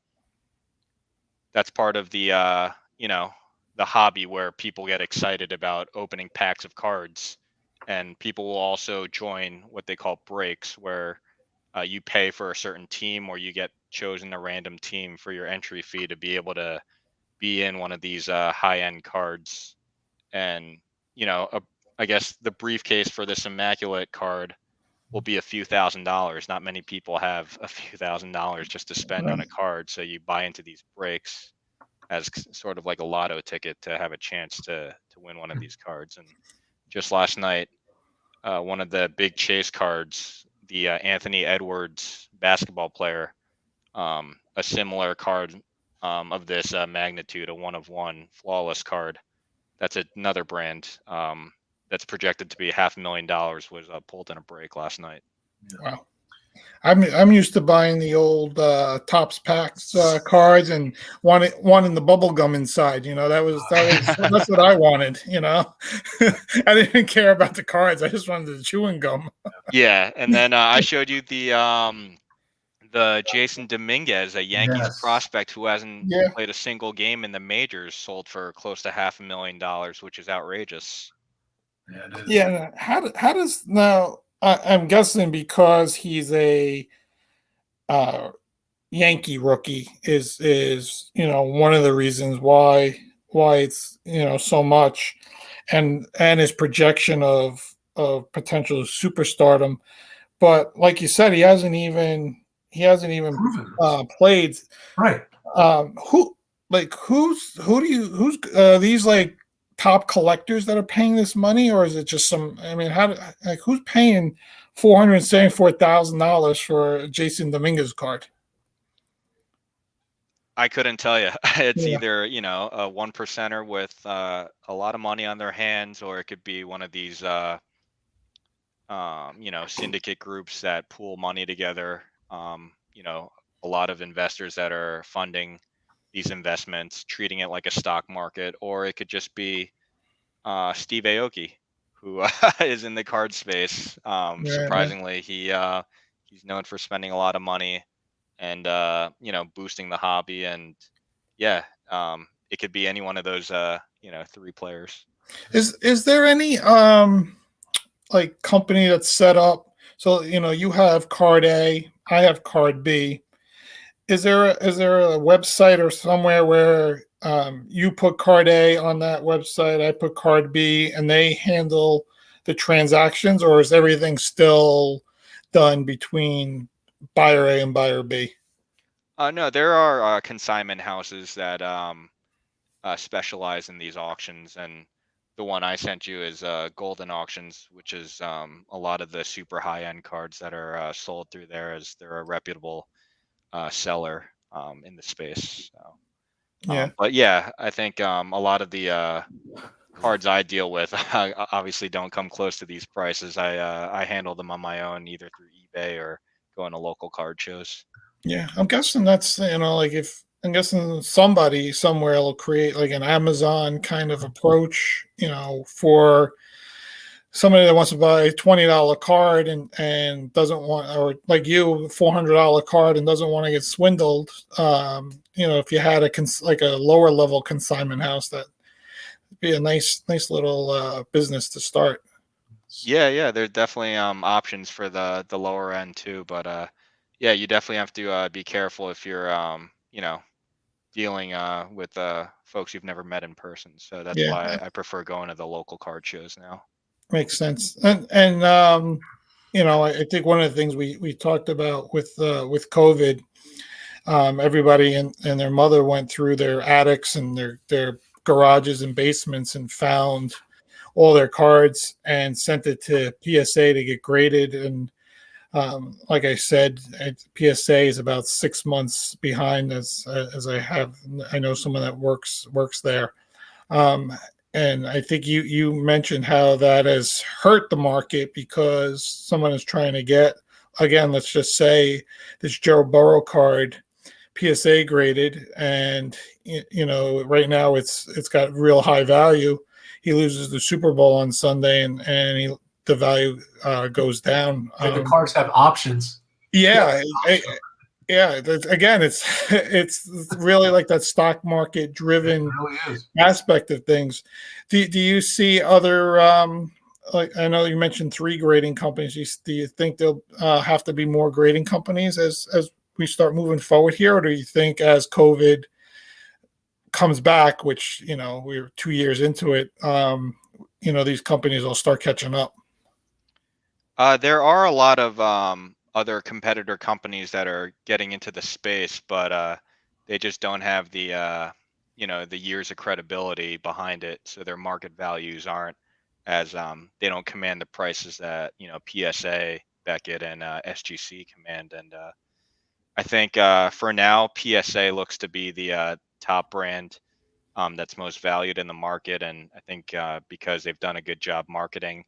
hobby, where people get excited about opening packs of cards, and people will also join what they call breaks, where you pay for a certain team, or you get chosen a random team for your entry fee to be able to be in one of these high-end cards. And I guess the briefcase for this immaculate card will be a few $1,000s. Not many people have a few $1,000s just to spend on a card, so you buy into these breaks as sort of like a lotto ticket to have a chance to win one of these cards. And just last night, one of the big chase cards, the Anthony Edwards basketball player, a similar card of this magnitude, a one of one flawless card. That's another brand that's projected to be $500,000, was pulled in a break last night. Wow. I'm used to buying the old Topps Packs cards and one in the bubble gum inside. That's what I wanted. I didn't care about the cards. I just wanted the chewing gum. Yeah, and then I showed you the Jason Dominguez, a Yankees prospect who hasn't played a single game in the majors, sold for close to $500,000, which is outrageous. Yeah, it is. Yeah. How does now? I'm guessing because he's a Yankee rookie is one of the reasons why why it's so much, and his projection of potential superstardom. But like you said, he hasn't even Proven this. played. Right. Who's these like top collectors that are paying this money, or is it just some? I mean, who's paying $474,000 for a Jason Dominguez card? I couldn't tell you. It's Yeah, either, a one percenter with a lot of money on their hands, or it could be one of these, syndicate groups that pool money together. A lot of investors that are funding these investments, treating it like a stock market, or it could just be Steve Aoki, who is in the card space. yeah, Surprisingly, he's known for spending a lot of money and boosting the hobby. And yeah, it could be any one of those three players. Is there any like company that's set up? So you have card A, I have card B. Is there a website or somewhere where you put card A on that website, I put card B, and they handle the transactions, or is everything still done between buyer A and buyer B? No, there are consignment houses that specialize in these auctions, and the one I sent you is Golden Auctions, which is a lot of the super high-end cards that are sold through there, as they're a reputable seller in the space. So, Yeah, but yeah, I think a lot of the cards I deal with obviously don't come close to these prices. I handle them on my own, either through eBay or going to local card shows. yeah. I'm guessing that's like if I'm guessing somebody somewhere will create like an Amazon kind of approach, for somebody that wants to buy a $20 card and doesn't want, or like you, $400 card and doesn't want to get swindled. If you had like a lower level consignment house, that'd be a nice little business to start. Yeah, there's definitely options for the lower end too, but yeah, you definitely have to be careful if you're dealing with folks you've never met in person. So that's Yeah, why I prefer going to the local card shows now. makes sense. And I think one of the things we talked about with COVID, everybody and their mother went through their attics and their garages and basements and found all their cards and sent it to PSA to get graded. And like I said, PSA is about 6 months behind, as I know someone that works there. Um, and I think you mentioned how that has hurt the market because someone is trying to get, again, let's just say this Joe Burrow card PSA graded, and right now it's got real high value. He loses the Super Bowl on Sunday, and the value goes down. The cards have options. Yeah, yeah. Again, it's really like that stock market driven Really aspect of things. Do you see other like I know you mentioned 3 grading companies? Do you think there'll have to be more grading companies as we start moving forward here, or do you think as COVID comes back, which we're 2 years into it, these companies will start catching up? There are a lot of other competitor companies that are getting into the space, but they just don't have the years of credibility behind it, so their market values aren't as they don't command the prices that PSA, Beckett, and SGC command. And I think for now, PSA looks to be the top brand that's most valued in the market, and I think because they've done a good job marketing,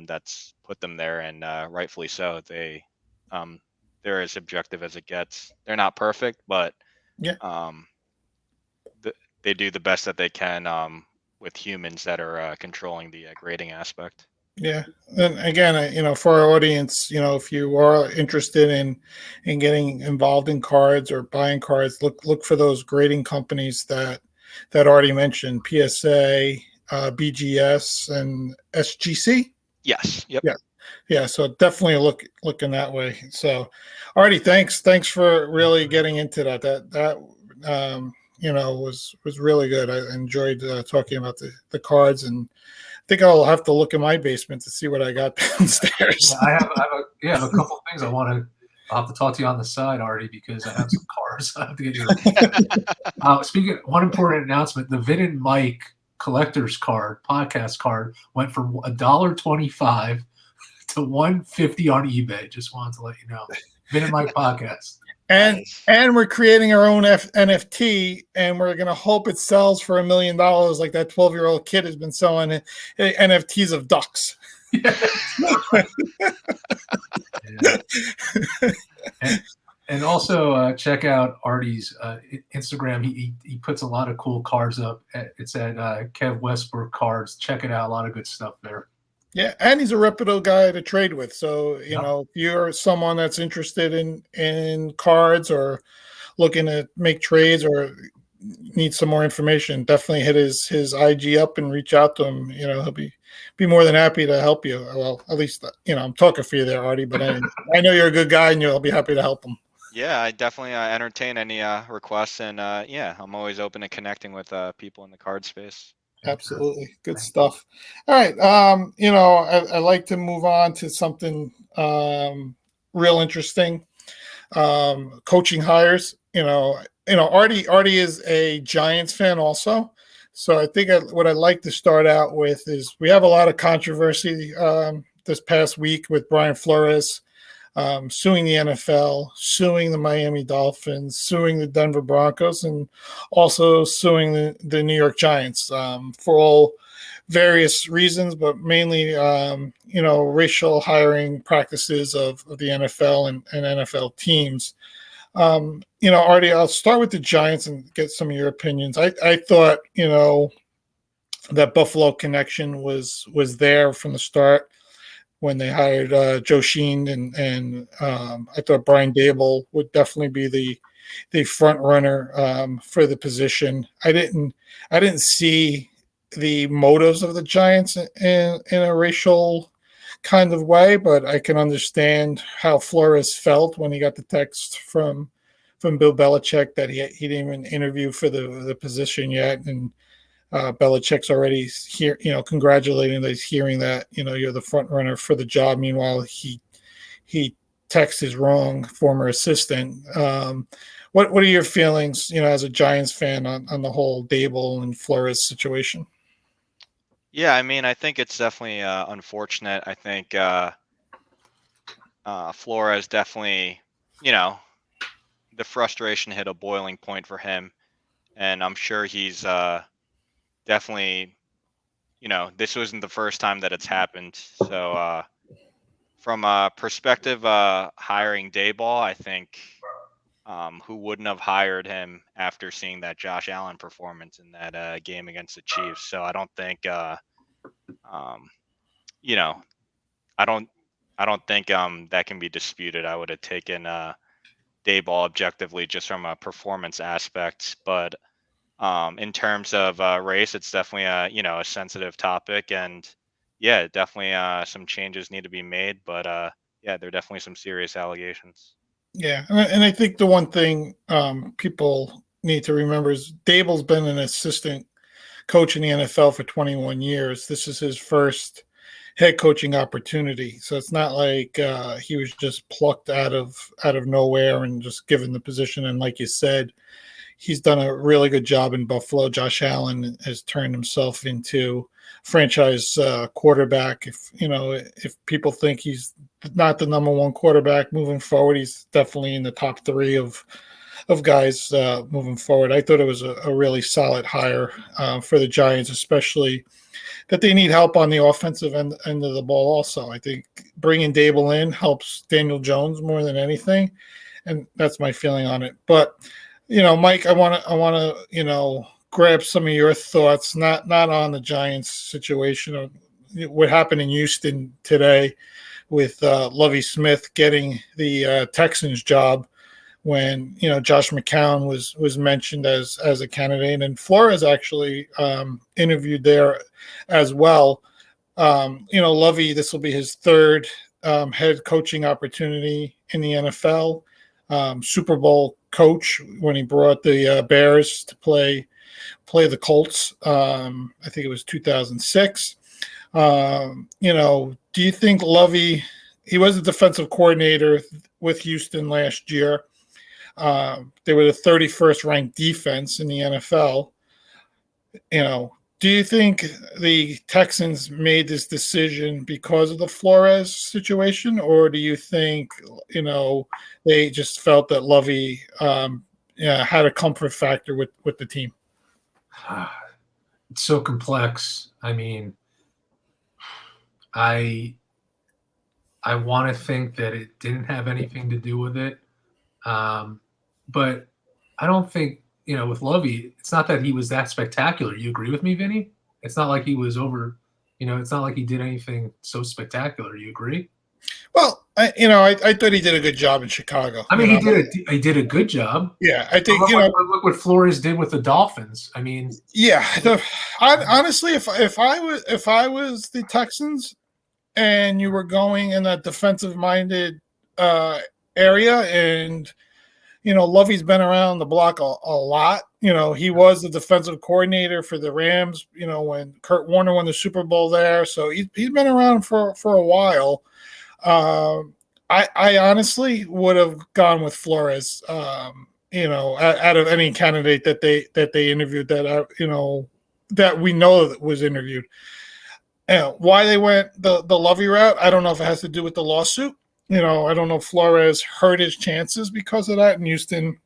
that's put them there, and rightfully so. They're as objective as it gets. They're not perfect, but Yeah. um, they do the best that they can with humans that are controlling the grading aspect. Yeah, and again, for our audience, if you are interested in getting involved in cards or buying cards, look for those grading companies that already mentioned: PSA, BGS, and SGC. Yes. Yep. Yeah. So definitely look in that way. So, Artie, thanks for really getting into that. was really good. I enjoyed talking about the cards, and I think I'll have to look in my basement to see what I got downstairs. I have a couple of things I'll have to talk to you on the side, Artie, because I have some cards. I have to get you. Speaking of one important announcement, the Vin and Mike collector's card, podcast card, went from $1.25 to $150 on eBay. Just wanted to let you know. Vin and Mike podcast. And we're creating our own NFT, and we're gonna hope it sells for $1 million, like that 12-year-old kid has been selling NFTs of ducks. Yeah. And also check out Artie's Instagram. He puts a lot of cool cards up. It's at Kev Westbrook Cards. Check it out. A lot of good stuff there. Yeah, and he's a reputable guy to trade with. So, if you're someone that's interested in cards or looking to make trades or need some more information, definitely hit his IG up and reach out to him. He'll be more than happy to help you. Well, at least, I'm talking for you there, Artie, but I know you're a good guy and you'll be happy to help him. Yeah, I definitely entertain any requests, and I'm always open to connecting with people in the card space. Absolutely. Good stuff. All right. I like to move on to something real interesting. Coaching hires. Artie is a Giants fan also. So I think what I'd like to start out with is we have a lot of controversy this past week with Brian Flores suing the NFL, suing the Miami Dolphins, suing the Denver Broncos, and also suing the New York Giants for all various reasons, but mainly, racial hiring practices of the NFL and NFL teams. Artie, I'll start with the Giants and get some of your opinions. I thought, that Buffalo connection was there from the start when they hired Joe Sheen, and I thought Brian Dable would definitely be the front runner for the position. I didn't see the motives of the Giants in a racial kind of way, but I can understand how Flores felt when he got the text from Bill Belichick that he didn't even interview for the position yet, and Belichick's already here, congratulating that he's hearing that, you're the front runner for the job. Meanwhile, he texts his wrong former assistant. What are your feelings, as a Giants fan on the whole Dable and Flores situation? Yeah, I think it's definitely unfortunate. I think Flores definitely, the frustration hit a boiling point for him, and I'm sure he's definitely, this wasn't the first time that it's happened. So from a perspective hiring Dayball, I think who wouldn't have hired him after seeing that Josh Allen performance in that game against the Chiefs? So I don't think, I don't think that can be disputed. I would have taken Dayball objectively just from a performance aspect, but in terms of race, it's definitely a sensitive topic, and definitely some changes need to be made, but there are definitely some serious allegations. Yeah, and I think the one thing people need to remember is Dable's been an assistant coach in the NFL for 21 years. This is his first head coaching opportunity, so it's not like he was just plucked out of nowhere and just given the position. And like you said, he's done a really good job in Buffalo. Josh Allen has turned himself into franchise quarterback. If people think he's not the number one quarterback moving forward, he's definitely in the top three of guys moving forward. I thought it was a really solid hire for the Giants, especially that they need help on the offensive end of the ball also. I think bringing Dable in helps Daniel Jones more than anything, and that's my feeling on it. But Mike, I want to grab some of your thoughts, not on the Giants situation, or what happened in Houston today with Lovie Smith getting the Texans job when Josh McCown was mentioned as a candidate, and Flores actually interviewed there as well. Lovie, this will be his third head coaching opportunity in the NFL. Super Bowl coach when he brought the Bears to play the Colts. I think it was 2006. Do you think Lovey? He was the defensive coordinator with Houston last year. They were the 31st ranked defense in the NFL. Do you think the Texans made this decision because of the Flores situation, or do you think, they just felt that Lovey had a comfort factor with the team? It's so complex. I mean, I want to think that it didn't have anything to do with it, but I don't think. With Lovey, it's not that he was that spectacular. You agree with me, Vinny? It's not like he was over, it's not like he did anything so spectacular. You agree? Well, I thought he did a good job in Chicago. I mean, he did a good job. Yeah, I think, look what Flores did with the Dolphins. I mean, yeah, honestly, if I was the Texans and you were going in that defensive minded area, and Lovey's been around the block a lot. He was the defensive coordinator for the Rams, when Kurt Warner won the Super Bowl there. So he's been around for a while. I honestly would have gone with Flores, out of any candidate that they interviewed that we know that was interviewed. Why they went the Lovey route, I don't know if it has to do with the lawsuit. I don't know if Flores hurt his chances because of that, and Houston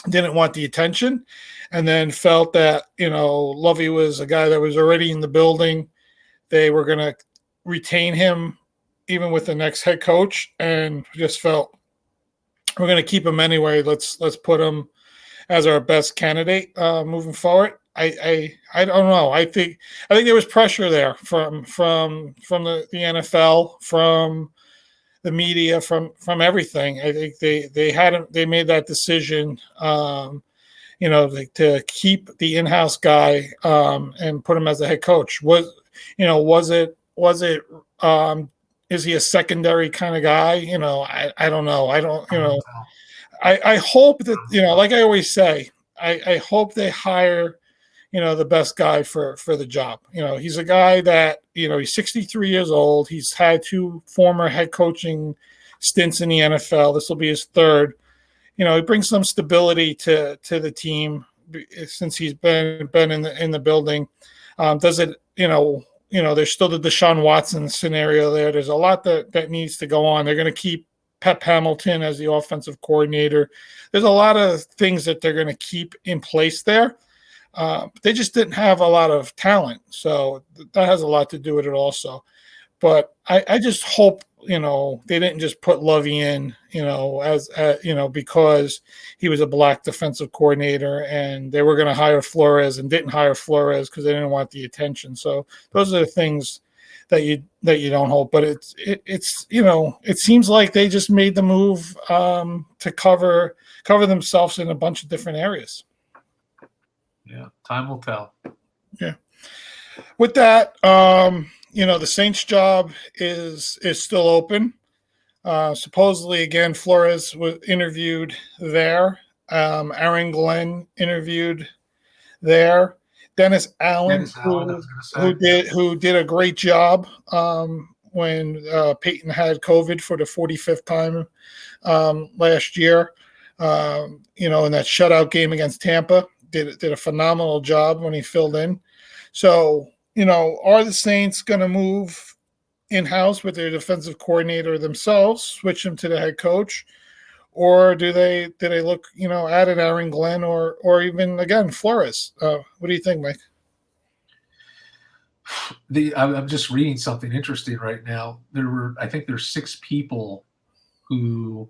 didn't want the attention, and then felt that, Lovey was a guy that was already in the building. They were going to retain him even with the next head coach, and just felt we're going to keep him anyway. Let's put him as our best candidate moving forward. I don't know. I think there was pressure there from the NFL, from the media, from everything. I think they made that decision, to keep the in-house guy and put him as the head coach. Is he a secondary kind of guy? I don't know. I hope that, like I always say, I hope they hire, the best guy for the job. He's a guy that, he's 63 years old. He's had 2 former head coaching stints in the NFL. This will be his 3rd. He brings some stability to the team since he's been in the building. Does it, there's still the Deshaun Watson scenario there. There's a lot that needs to go on. They're going to keep Pep Hamilton as the offensive coordinator. There's a lot of things that they're going to keep in place there. They just didn't have a lot of talent, so that has a lot to do with it also. But I just hope, they didn't just put Lovey in, as because he was a black defensive coordinator, and they were going to hire Flores and didn't hire Flores because they didn't want the attention. So those are the things that you don't hope. But it's it seems like they just made the move to cover themselves in a bunch of different areas. Yeah, time will tell. Yeah. With that, the Saints job is still open. Supposedly, again, Flores was interviewed there. Aaron Glenn interviewed there. Dennis Allen, who did a great job when Peyton had COVID for the 45th time last year. In that shutout game against Tampa. Did a phenomenal job when he filled in. So, are the Saints going to move in-house with their defensive coordinator themselves, switch him to the head coach, or do they look, at an Aaron Glenn or even, again, Flores? What do you think, Mike? I'm just reading something interesting right now. I think there's 6 people who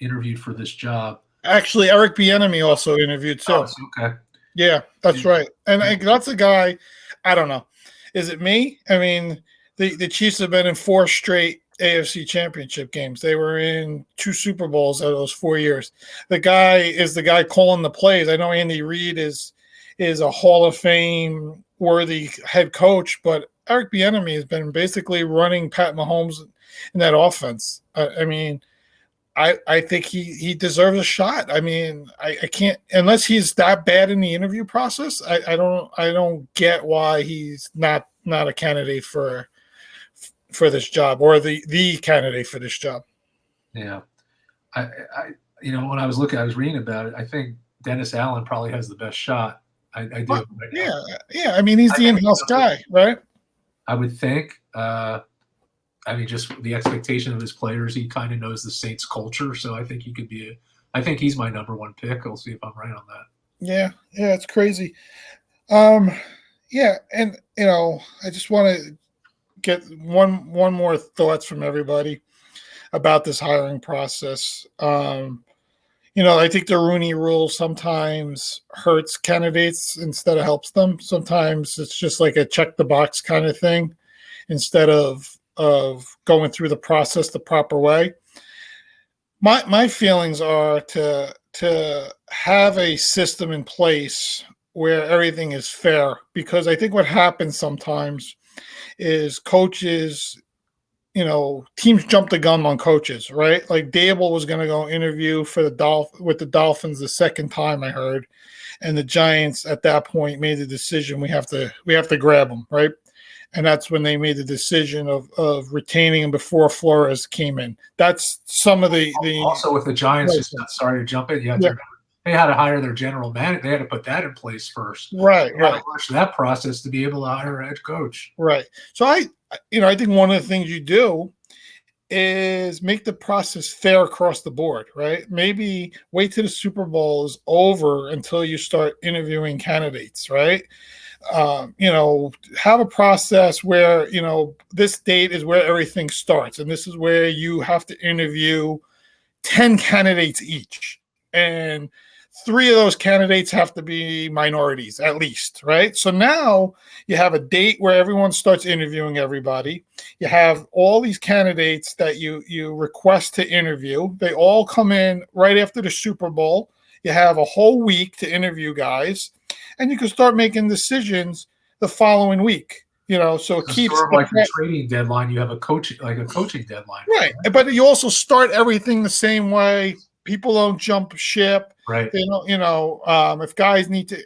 interviewed for this job. Actually, Eric Bieniemy also interviewed too. Oh, okay. Yeah, that's right. And that's a guy, I don't know. Is it me? I mean, the Chiefs have been in 4 straight AFC championship games. They were in 2 Super Bowls out of those 4 years. The guy is the guy calling the plays. I know Andy Reid is a Hall of Fame worthy head coach, but Eric Bieniemy has been basically running Pat Mahomes in that offense. I mean, I think he deserves a shot. I mean, I can't, unless he's that bad in the interview process. I don't get why he's not a candidate for this job, or the candidate for this job. Yeah, I when I was reading about it. I think Dennis Allen probably has the best shot. I do. Well, yeah. I mean, he's the in-house guy, right? I would think. I mean, just the expectation of his players, he kind of knows the Saints culture, so I think he could be I think he's my number one pick. We'll see if I'm right on that. Yeah, it's crazy. Yeah, and I just want to get one more thoughts from everybody about this hiring process. I think the Rooney Rule sometimes hurts candidates instead of helps them. Sometimes it's just like a check the box kind of thing instead of going through the process the proper way. My feelings are to have a system in place where everything is fair, because I think what happens sometimes is coaches, teams jump the gun on coaches, right? Like Dable was going to go interview for with the Dolphins the second time, I heard, and the Giants at that point made the decision we have to grab him, right? And that's when they made the decision of retaining him before Flores came in. That's some of the also with the Giants. Just sorry to jump in. They had to hire their general manager. They had to put that in place first. Right. They had to rush that process to be able to hire a head coach. Right. So I think one of the things you do is make the process fair across the board, right? Maybe wait till the Super Bowl is over until you start interviewing candidates, right? Have a process where, this date is where everything starts. And this is where you have to interview 10 candidates each. And 3 of those candidates have to be minorities at least, right? So now you have a date where everyone starts interviewing everybody. You have all these candidates that you request to interview. They all come in right after the Super Bowl. You have a whole week to interview guys, and you can start making decisions the following week. So it keeps sort of like a trading deadline. You have a coaching deadline, right? But you also start everything the same way. People don't jump ship, right? They don't, if guys need to,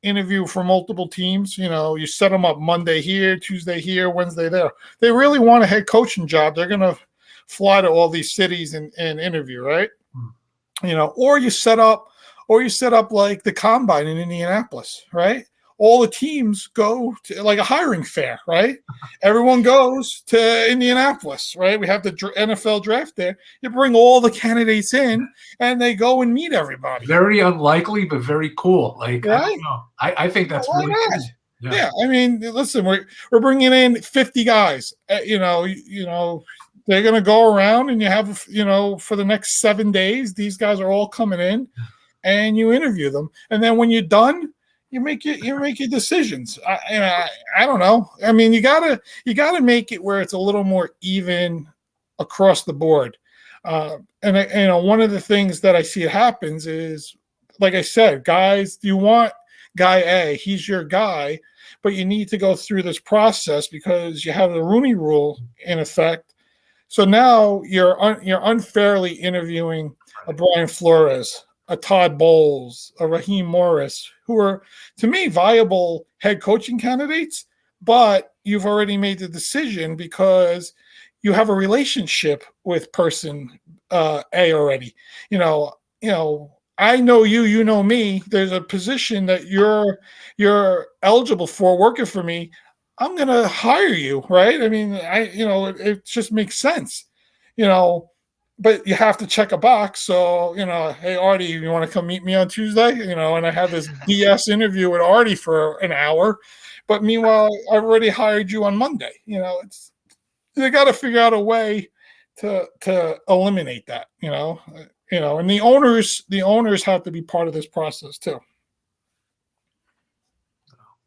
interview for multiple teams, you set them up Monday here, Tuesday here, Wednesday there. They really want a head coaching job. They're going to fly to all these cities and interview, right? Or you set up like the combine in Indianapolis, right? All the teams go to like a hiring fair, right? Everyone goes to Indianapolis, right? We have the NFL draft there. You bring all the candidates in, and they go and meet everybody. Very unlikely, but very cool. Like, right? I don't know. I think that's really cool. Yeah. I mean, listen, we're bringing in 50 guys. They're going to go around, and you have, for the next 7 days, these guys are all coming in, and you interview them. And then when you're done, you make your decisions. I don't know. I mean, you gotta make it where it's a little more even across the board. And one of the things that I see it happens is, like I said, guys, you want guy A, he's your guy, but you need to go through this process because you have the Rooney Rule in effect. So now you're unfairly interviewing a Brian Flores, a Todd Bowles, a Raheem Morris, who are, to me, viable head coaching candidates, but you've already made the decision because you have a relationship with person A already. I know you, you know me. There's a position that you're eligible for working for me. I'm going to hire you, right? I mean, it just makes sense, but you have to check a box. So, hey, Artie, you want to come meet me on Tuesday? And I have this BS interview with Artie for an hour, but meanwhile, I've already hired you on Monday. They got to figure out a way to eliminate that, and the owners have to be part of this process too.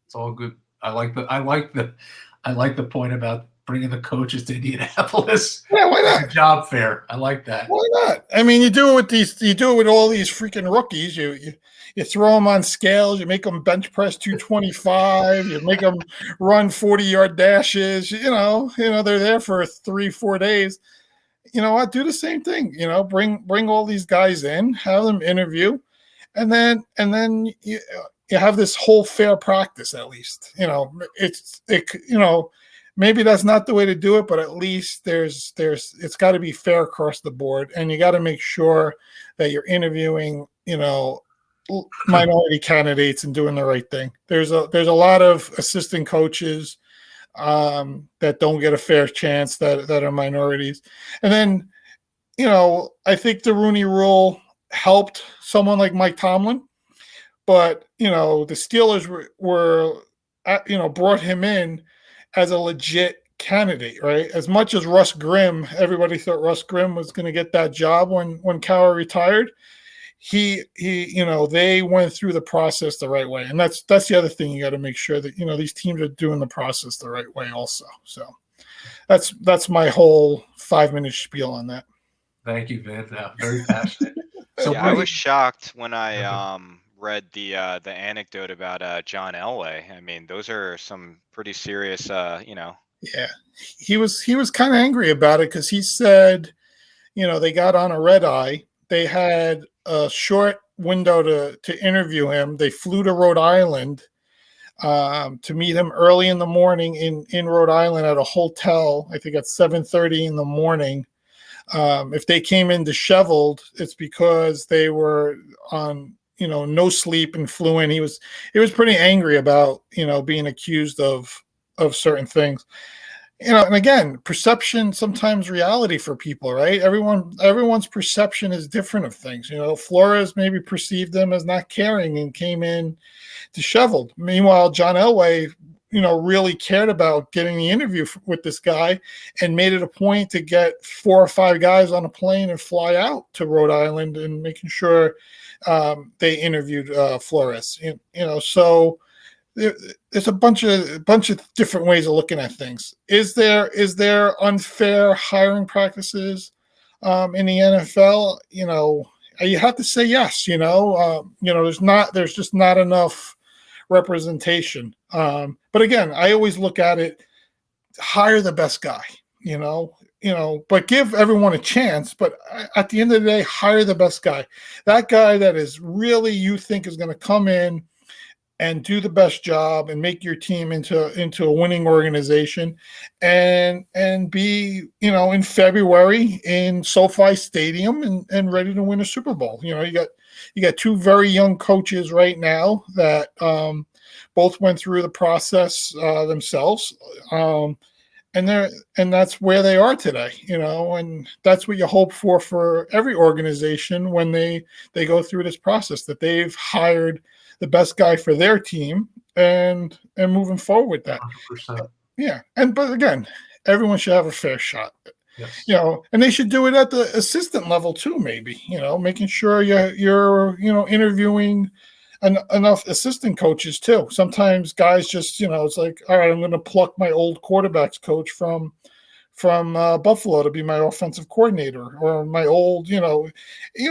It's all good. I like the point about bringing the coaches to Indianapolis. Yeah, why not? Job fair. I like that. Why not? I mean, you do it with all these freaking rookies. You throw them on scales. You make them bench press 225. You make them run 40-yard dashes. They're there for 3-4 days. you know what, do the same thing. You know, bring all these guys in, have them interview, and then you have this whole fair practice. At least, you know, you know, maybe that's not the way to do it, but at least it's got to be fair across the board, and you got to make sure that you're interviewing, you know, minority candidates and doing the right thing. There's a lot of assistant coaches that don't get a fair chance that are minorities. And then, you know, I think the Rooney Rule helped someone like Mike Tomlin, but, you know, the Steelers were you know, brought him in as a legit candidate, right? As much as Russ Grimm, everybody thought Russ Grimm was going to get that job when Cowher retired. He, you know, they went through the process the right way, and that's the other thing. You got to make sure that, you know, these teams are doing the process the right way also. So that's my whole 5-minute spiel on that. Thank you, Vin. Very passionate. So yeah, I was shocked when I read the anecdote about John Elway. I mean, those are some pretty serious, you know. Yeah, he was kind of angry about it because he said, you know, they got on a red eye. They had a short window to interview him. They flew to Rhode Island to meet him early in the morning in Rhode Island at a hotel, I think at 7:30 in the morning. If they came in disheveled, it's because they were on, you know, no sleep and flew in. He was pretty angry about, you know, being accused of certain things. You know, and again, perception, sometimes reality for people, right? Everyone's perception is different of things. You know, Flores maybe perceived them as not caring and came in disheveled. Meanwhile, John Elway, you know, really cared about getting the interview with this guy and made it a point to get 4 or 5 guys on a plane and fly out to Rhode Island and making sure they interviewed Flores. You know, so there's a bunch of different ways of looking at things. Is there unfair hiring practices in the NFL? You know, you have to say yes. You know, there's just not enough representation. But again, I always look at it: hire the best guy. You know, but give everyone a chance. But at the end of the day, hire the best guy. That guy that is really, you think is going to come in and do the best job and make your team into a winning organization, and be, you know, in February in SoFi Stadium and ready to win a Super Bowl. You know, you got 2 very young coaches right now that both went through the process themselves, and that's where they are today. You know, and that's what you hope for every organization when they go through this process, that they've hired the best guy for their team and moving forward with that. 100%. Yeah. But again, everyone should have a fair shot. Yes. You know, and they should do it at the assistant level too, maybe, you know, making sure you're you know, interviewing enough assistant coaches too. Sometimes guys just, you know, it's like, all right, I'm going to pluck my old quarterbacks coach from Buffalo to be my offensive coordinator, or my old, you know,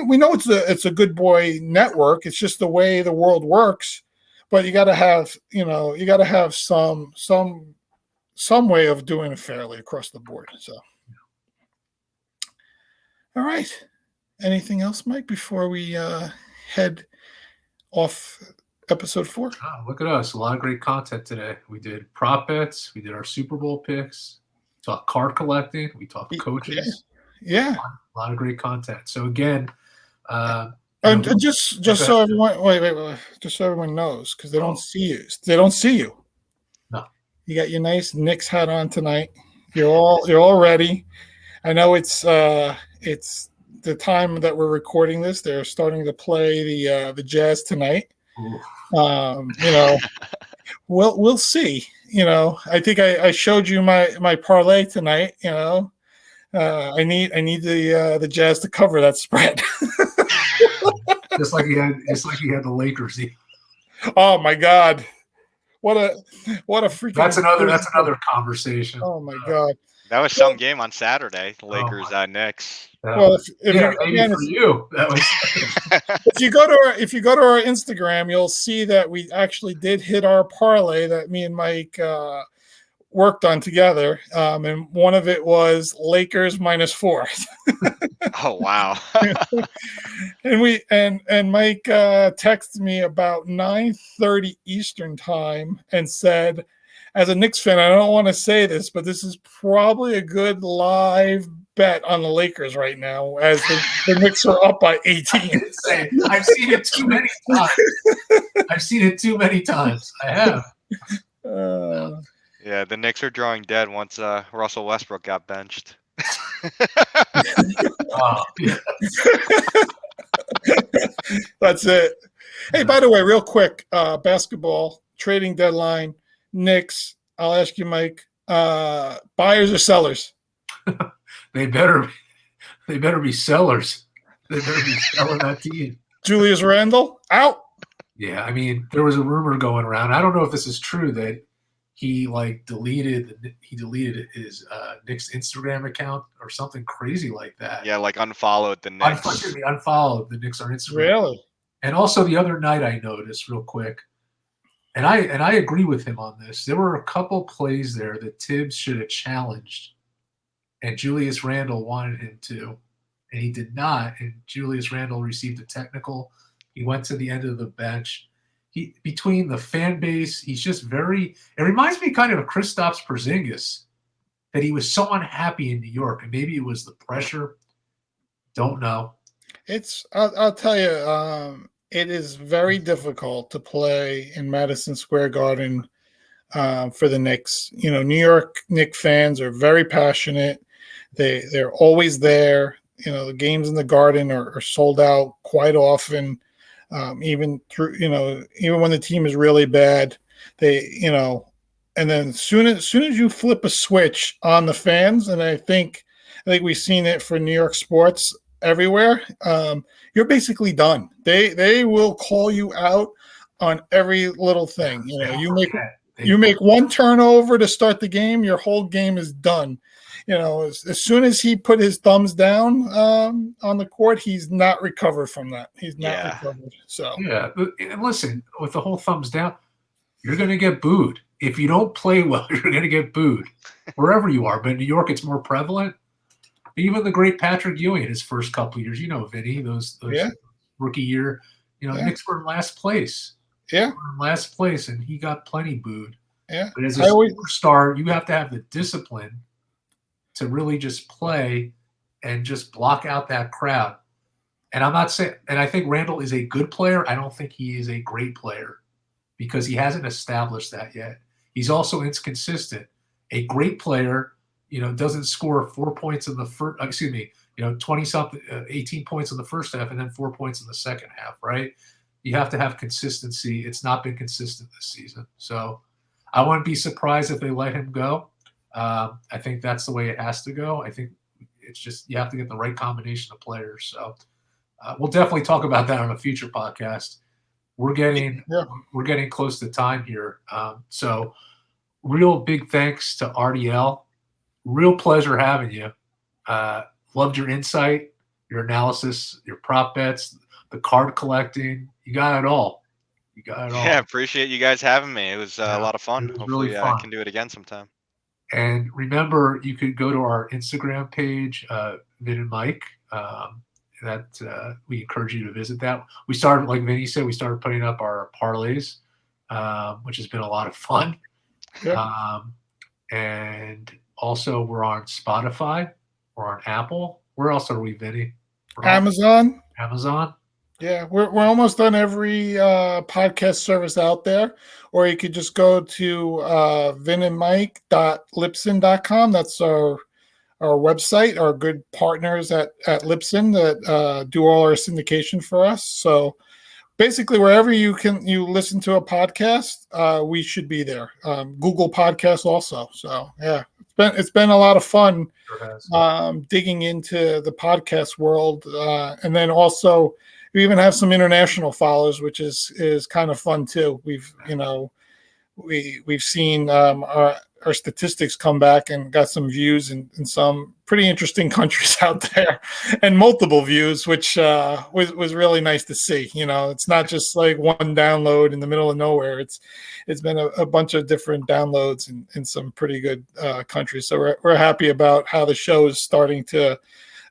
we know it's a good boy network. It's just the way the world works, but you got to have, you know, some way of doing it fairly across the board. So, all right. Anything else, Mike, before we head off episode 4? Oh, look at us. A lot of great content today. We did prop bets. We did our Super Bowl picks. Talk card collecting. We talk coaches. Yeah. A lot of great content. So again, just so everyone wait, just so everyone knows, because they don't see you. They don't see you. No. You got your nice Knicks hat on tonight. You're all ready. I know it's the time that we're recording this. They're starting to play the Jazz tonight. Ooh. You know, we'll see. You know, I think I showed you my parlay tonight. You know, I need the Jazz to cover that spread. just like he had the Lakers. Oh my God, what a freaking! That's another conversation. Oh my God, that was some game on Saturday. The Lakers Knicks. Well, if you go to our Instagram, you'll see that we actually did hit our parlay that me and Mike worked on together, and one of it was Lakers -4. Oh wow. and Mike texted me about 9:30 Eastern time and said, as a Knicks fan, I don't want to say this, but this is probably a good live bet on the Lakers right now, as the Knicks are up by 18. I've seen it too many times. I have. Yeah, the Knicks are drawing dead once Russell Westbrook got benched. Oh, yeah. That's it. Hey, by the way, real quick, basketball trading deadline, Knicks. I'll ask you, Mike. Buyers or sellers? They better be sellers. They better be selling that team. Julius Randle out. Yeah, I mean, there was a rumor going around. I don't know if this is true that he deleted his Knicks Instagram account or something crazy like that. Yeah, like unfollowed the Knicks. Unfollowed the Knicks on Instagram. Really? And also the other night I noticed real quick, and I agree with him on this. There were a couple plays there that Tibbs should have challenged, and Julius Randle wanted him to, and he did not. And Julius Randle received a technical. He went to the end of the bench. Between the fan base, he's just it reminds me kind of Kristaps Porzingis, that he was so unhappy in New York, and maybe it was the pressure. Don't know. I'll tell you, it is very difficult to play in Madison Square Garden for the Knicks. You know, New York Knicks fans are very passionate. They're always there. You know, the games in the Garden are sold out quite often. Even when the team is really bad, and then as soon as you flip a switch on the fans, and I think we've seen it for New York sports everywhere, you're basically done. They will call you out on every little thing. You know, you make one turnover to start the game, your whole game is done. You know, as soon as he put his thumbs down on the court, he's not recovered from that. He's not recovered. So yeah, and listen, with the whole thumbs down, you're going to get booed. If you don't play well, you're going to get booed wherever you are. But in New York, it's more prevalent. Even the great Patrick Ewing in his first couple of years, Vinny, those rookie year, Knicks were in last place. Yeah, in last place, and he got plenty booed. Yeah, but as a superstar, you have to have the discipline to really just play and just block out that crowd. And I'm not saying, and I think Randall is a good player. I don't think he is a great player because he hasn't established that yet. He's also inconsistent. A great player, doesn't score 4 points in the first, 20-something, 18 points in the first half and then 4 points in the second half, right? You have to have consistency. It's not been consistent this season. So I wouldn't be surprised if they let him go. I think that's the way it has to go. I think it's just you have to get the right combination of players. So we'll definitely talk about that on a future podcast. We're getting close to time here. So real big thanks to Artie L. Real pleasure having you. Loved your insight, your analysis, your prop bets, the card collecting. You got it all. Yeah, appreciate you guys having me. It was a lot of fun. Hopefully really fun. I can do it again sometime. And remember, you could go to our Instagram page, Vin and Mike. We encourage you to visit that. We started, like Vinny said, putting up our parlays, which has been a lot of fun. Yeah. And also, we're on Spotify. We're on Apple. Where else are we, Vinny? Amazon. Amazon. Yeah, we're almost on every podcast service out there, or you could just go to vinandmike.libsyn.com. That's our website, our good partners at Libsyn that do all our syndication for us. So basically, wherever you listen to a podcast, we should be there. Google Podcasts also. So yeah, it's been a lot of fun digging into the podcast world, and then also. We even have some international followers, which is kind of fun too. we've seen our statistics come back and got some views in some pretty interesting countries out there, and multiple views, which was really nice to see. It's not just like one download in the middle of nowhere. It's been a bunch of different downloads in some pretty good countries. So we're happy about how the show is starting to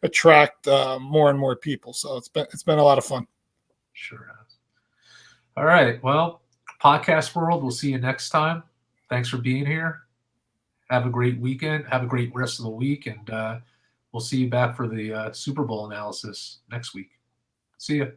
attract more and more people. So it's been a lot of fun. Sure has. All right. Well, podcast world, we'll see you next time. Thanks for being here. Have a great weekend. Have a great rest of the week. And we'll see you back for the Super Bowl analysis next week. See you.